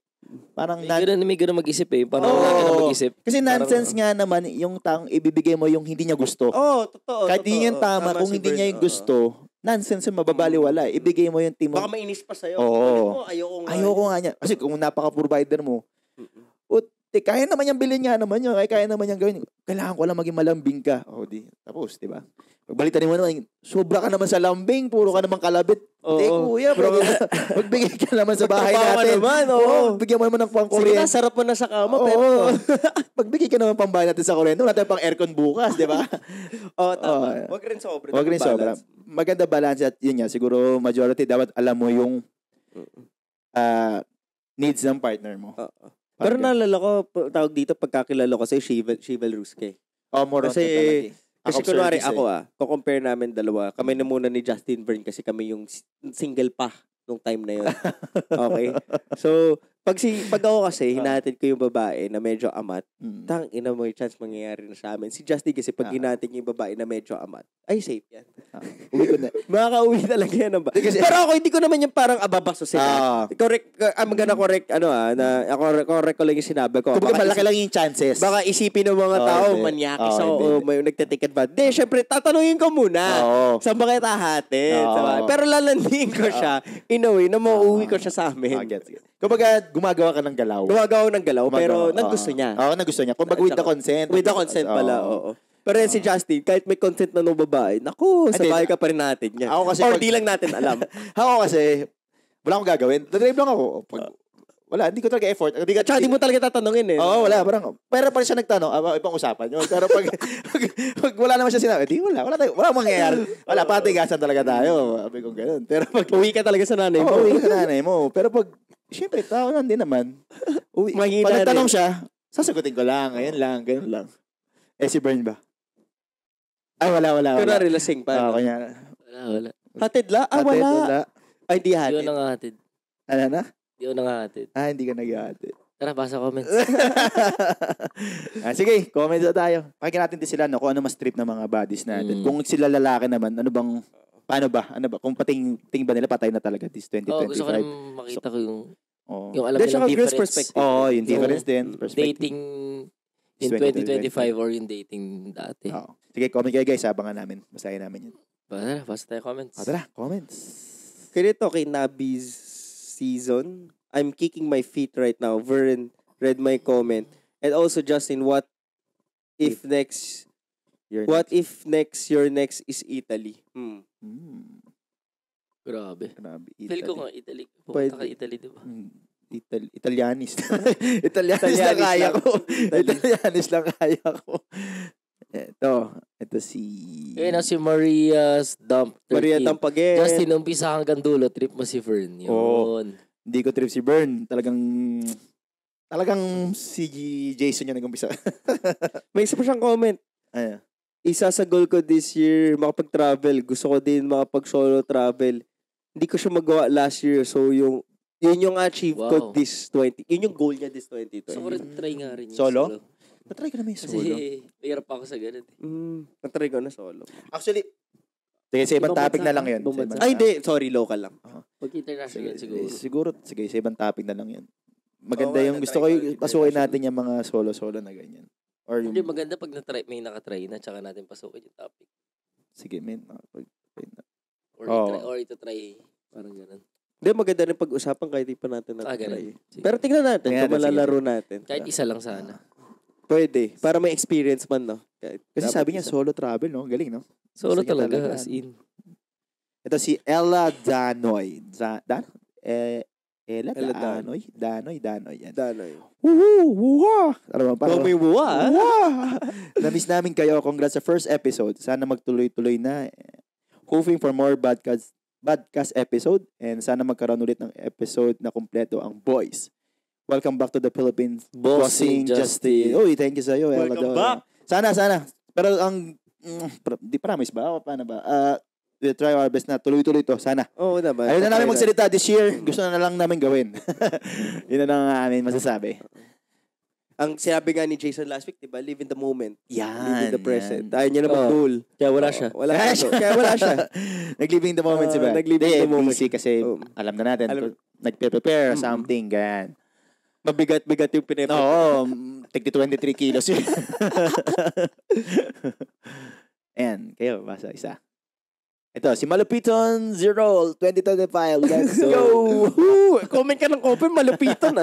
parang may ganun mag-isip Parang wala ka na mag-isip. Kasi nonsense nga naman yung taong ibibigay mo yung hindi niya gusto. Totoo. Kahit hindi yung tama, kung hindi niya yung gusto, nonsense yung mababaliwala. Ibigay mo yung team mo. Baka mainis pa sa'yo. Ayoko nga niya. Kasi kung napaka-provider mo, kaya naman yung bilhin niya naman yun. Kaya naman yung gawin. Kailangan ko lang maging malambing ka. Tapos, di ba? Pagbalitan mo naman, sobra ka naman sa lambing, puro ka naman kalabit. Kuya, magbigay ka naman sa bahay natin. Bigyan mo naman ng pang-kuryente. Sige, sarap mo na sa kama, pero magbigay ka naman pang-bahay natin sa kuryente. Wala tayong pang-aircon bukas, di ba? Tama. Wag rin sobra. Wag rin sobra. Maganda balance at yun nga, siguro majority dapat alam mo yung needs ng partner mo. Pero naalala ko, tawag dito, pagkakilala ko sa'yo, chivalrous ka eh. More kasi kunwari ako kukompare namin dalawa. Kami na muna ni Justin Vern kasi kami yung single pa nung time na yun. Okay? So, pag ako kasi, hinahatid ko yung babae na medyo amat, tangina mo yung chance mangyayari na sa amin. Si Justin kasi, pag hinahatid niya yung babae na medyo amat, ay safe yan. Uwi ko na. Makaka-uwi talaga yan. Pero ako, hindi ko naman yung parang ababaso sila. Correct, I'm gonna correct, correct ko lang yung sinabi ko. Kumbaga malaki lang yung chances. Baka isipin ng mga tao, manyakis may nagtiticket ba? Hindi, syempre, tatanungin ko muna. Saan ba kayo tahatid? Pero lalandiin ko siya, in a way, na mauuwi ko siya sa amin. Kumbaga, gumagawa ka ng galaw. Pero nagusto niya. Nagusto niya. Kumbaga, with the consent. With the consent pala, oo. Pero yan si Justin, kahit may consent na nung babae, naku, sa bahay ka pa rin natin niya. Or di lang natin alam. Ako kasi, wala akong gagawin. Dadrive lang ako. Wala, hindi ko talaga effort. Tsaka di mo talaga tatanungin eh. Oo, wala. Pero pa rin siya nagtanong, ibang usapan yun. Pero pag wala naman siya sinabi, wala mangyayari. Wala, patigasan talaga tayo. Sabi ko gano'n. Pero pag uwi ka talaga sa nanay mo. Uwi ka sa nanay mo. Pero pag, siyempre, tao lang din naman. Pag nagtanong siya, sasagutin ko lang. Ngayon lang, gano'n lang. Si Bern ba? Ay, wala. Pero relasing pa. Kanya. Wala. Hatid la? Wala. Ay, di hatid. Di ko nangahatid. Ano na? Di ko nangahatid. Hindi ka nag-hatid. Tara, basa comments. Sige, comments na tayo. Pakinggan natin din sila kung ano mas trip ng mga buddies natin. Kung sila lalaki naman, paano ba? Kung tingin ba nila patay na talaga this 2025? Gusto ko naman makita ko yung alam nilang difference. Yung difference din. Dating in 2025 or yung dating dati. Sige, comment kayo guys. Abangan namin. Basahin namin yun. Basta tayo comments. Tara, comments. Ganito kay Nabi's Season. I'm kicking my feet right now. Vern read my comment. And also, Justin, what if next your next is Italy? Grabe. Italy. Feel ko nga Italy. Pumunta ka Italy, di ba? Italianis. Italianis lang kaya ko. Italianis lang kaya ko. Ito si... Si Maria's Dump 13. Maria Dump again. Justin, umpisa hanggang dulo, trip mo si Fern. Yun. Hindi ko trip si Bern. Talagang si Jason yung nag-umpisa. May isa pa siyang comment. Isa sa goal ko this year, makapag-travel. Gusto ko din makapag-solo travel. Hindi ko siya magawa last year. So, yun yung achieve ko this 20. Yun yung goal niya this 2020. So, try nga rin yung solo. Natry ko na may solo. Kasi, hirap ako sa ganun. Natry ko na solo. Actually, sige, sa ibang topic na lang yun. Ay, hindi. Sorry, local lang. Pag international siguro. Sige, sa ibang topic na lang yun. Maganda yung gusto ko pasukin natin yung mga solo-solo na ganyan. Or hindi, maganda pag may nakatry na tsaka natin pasukin yung topic. Sige, men. Or ito try. Parang ganun. Hindi, maganda rin pag-usapan kahit di pa natin natry. Sige. Pero tingnan natin kung malalaro natin. Kahit isa lang sana. Pwede. Para may experience man, no? Kasi sabi niya, solo travel, no? Galing, no? Solo talaga, as in. Ito si Ella Danoy. Danoy. Yan. Danoy. Wuha! Ano ba? May buwa, Na-miss namin kayo. Congrats sa first episode. Sana magtuloy-tuloy na. Hoping for more podcast episode and sana magkaroon ulit ng episode na kumpleto ang boys. Welcome back to the Philippines Bossing Justin. Uy, thank you sa'yo. Welcome back. Sana. Pero di promise ba? O paano ba? We'll try our best na tuloy-tuloy to. Sana. Oo naman. Ayaw na namin magsalita this year. Gusto na lang namin gawin. Yun na lang namin masasabi. Ang sinabi nga ni Jason last week, diba? Live in the moment. Yan. Live in the present. Ayaw niya na mag-goal. Kaya wala siya. Kaya wala siya. Nag-living the moment si ba? Nag-living the moment. Busy kasi alam na natin. Nag-prepare something. Ganyan. Mabigat-bigat yung pinipre. Oo. 23 kilos yun. Ayan. Kayo, basa isa. Ito, si Malupiton 0 2025. Let's go! Comment ka ng comment, Malupiton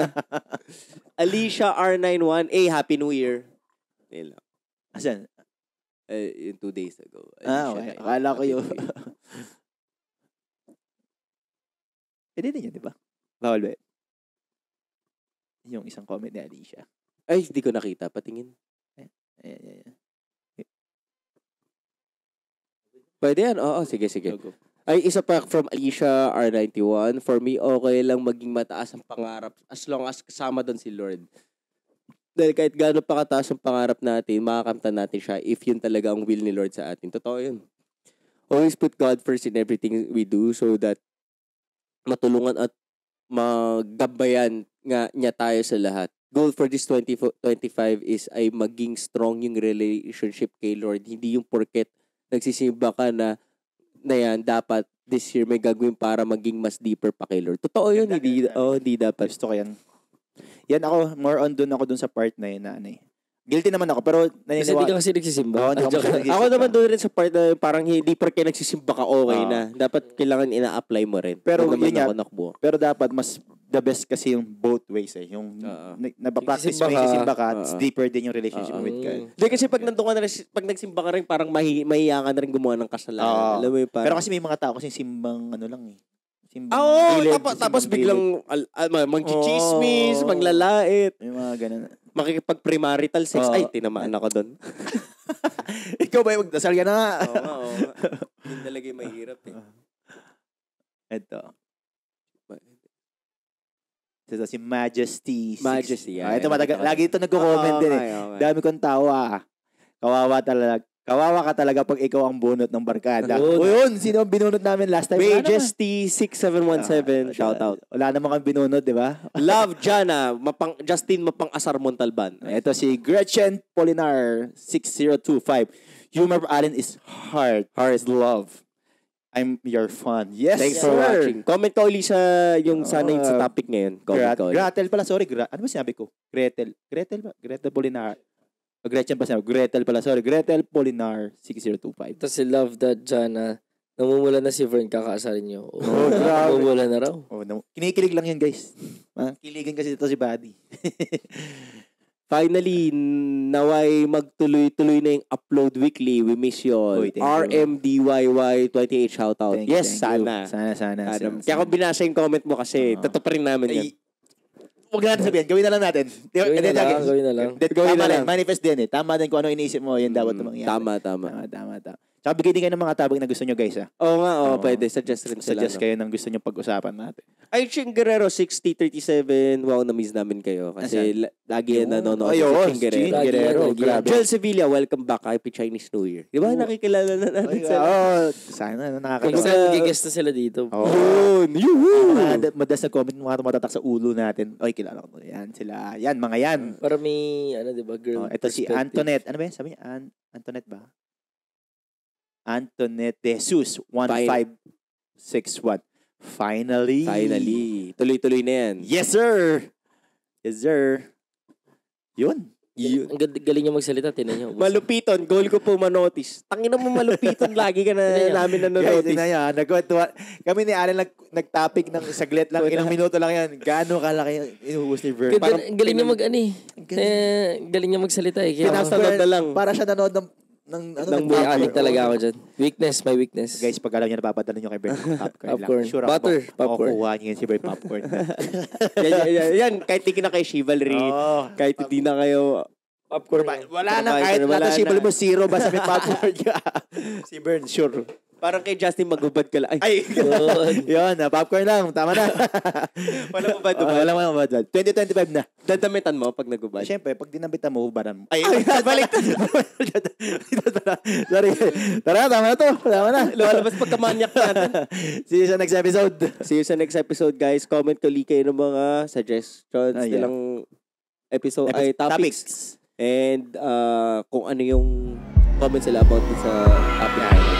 Alicia R91. Happy New Year. Asan? Yung 2 days ago. Okay. Akala ko yun. Pwede din yan, di ba? Bawal ba? Yung isang comment ni Alicia. Ay, hindi ko nakita. Patingin. Ayan. Pwede yan? Oo, sige. Go. Ay, isa pa from Alicia R91. For me, okay lang maging mataas ang pangarap as long as kasama doon si Lord. Dahil kahit gaano pa kataas ang pangarap natin, makakamtan natin siya if yun talaga ang will ni Lord sa atin. Totoo yun. Always put God first in everything we do so that matulungan at maggabayan nga niya tayo sa lahat. Goal for this 2025 is ay maging strong yung relationship kay Lord. Hindi yung porket nagsisimba ka na yan, dapat this year may gagawin para maging mas deeper pa kay Lord. Totoo yun, hindi dapat. Gusto ko yan. Yan ako, more on dun sa part na yun na ano eh. Guilty naman ako, pero Kasi hindi ka kasi nagsisimba. Ako naman doon rin sa part na parang hindi porque nagsisimba ka okay na. Dapat kailangan ina-apply mo rin. Pero yun nga, pero dapat mas the best kasi yung both ways eh. Yung nabapractice mo yung nagsisimba ka, it's deeper din yung relationship with God. Hindi kasi pag nandun ka na, pag nagsimba ka rin, parang mahiya ka na rin gumawa ng kasalanan. Alam mo yung parang... Pero kasi may mga tao kasi simbang ano lang eh. Tapos biglang mag-chismis, maglalait. Yung mga ganun. Makikipag-premarital sex. Ay, tinamaan ako doon. Ikaw ba yung magdasal ka na nga? Oo. Yun talaga yung mahirap eh. Ito si Majesty. Majesty, ito matagal. Lagi ito nagko-comment din eh. Dami kong tawa. Kawawa ka talaga pag ikaw ang bunot ng barkada. O yun, sino ang binunot namin last time? Majesty 6717, shout out. Wala naman kang binunot, di ba? Love Jana, Justin Mapang-Asar Montalban. Ito si Gretchen Polinar 6025. Humor Allen is hard is love. I'm your fan. Yes, thanks for watching. Comment ka uli sa yung sana yung sa topic ngayon. Gretel pala, sorry. Ano ba sinabi ko? Gretel ba? Gretel Polinar. Gretchen pa sinabi. Gretel pala, sorry. Gretel Polinar 6025. Tapos si Love That Jana, namumula na si Vern, kakaasarin niyo. Grabe. Namumula na raw. Kinikilig lang yun, guys. Kiligin kasi dito si Buddy. Finally, naway magtuloy-tuloy na yung upload weekly. We miss you all. RMDYY28 shoutout. Yes, sana. Sana. Kaya ako binasa yung comment mo kasi totoo pa rin namin yan. Huwag natin sabihin. Gawin na lang natin. Gawin na lang. Tama din. Manifest din eh. Tama din kung ano iniisip mo. Yan dapat mangyari. Tama. Tsaka bigay din kayo ng mga topic na gusto nyo, guys. Oo nga, pwede. Suggest rin sila. Suggest kayo ng gusto nyo pag-usapan natin. Ay, Ching Guerrero, 6037. Wow, na-miss namin kayo. Kasi lagi yan nanonood. Ching Guerrero. Joel Sevilla, welcome back. Happy Chinese New Year. Di ba? Nakikilala na natin sila. Sana. Nakakatawa. Gigest na sila dito. Madalas na comment mga tumatatak sa ulo natin. Oy, kilala ko. Yan sila. Yan, mga yan. Para may, diba, girl. Ito si Antoinette. Ano ba yan? Sabi niya, Antoinette ba? Antoinette De Jesus 1561. Finally. Tuloy-tuloy na yan. Yes, sir. Yun. Ang galing niya magsalita, tinan niyo. Malupiton, goal ko po manotis. Tangina mo Malupiton, lagi ka na namin nanonotis. Guys, nagkwentuhan. Kami ni Alan nag-topic ng saglit lang, ilang minuto lang yan. Gaano kalaki inuhubos ni Vern. Galing niya galing niya magsalita eh. Pinasanood na lang. Para siya nanood ng addict talaga ako dyan. Weakness, my weakness. Guys, pag alam niya napapadala niyo kay Bert popcorn. Sure Butter, popcorn. Kukuha niya si Bert popcorn. yan, kahit hindi na kayo chivalry, kahit hindi na kayo popcorn. Wala na, kahit nata chivalry mo, zero, basta may popcorn niya. Si Bert, sure. Parang kay Justin magubad ka lang. Ay, yun. Popcorn lang. Tama na. Wala ubad. Wala ubad. 2025 na. Dadamitan mo pag nagubad? Siyempre, pag dinamitan mo, hubaran mo. Ay, balik. Sorry. Tara, tama na to. Tama na. Lumalabas pagkamanyak natin. See you sa next episode. See you sa next episode, guys. Comment ulit kayo ng mga suggestions nilang episode ay topics. And kung ano yung comments nila about sa topic.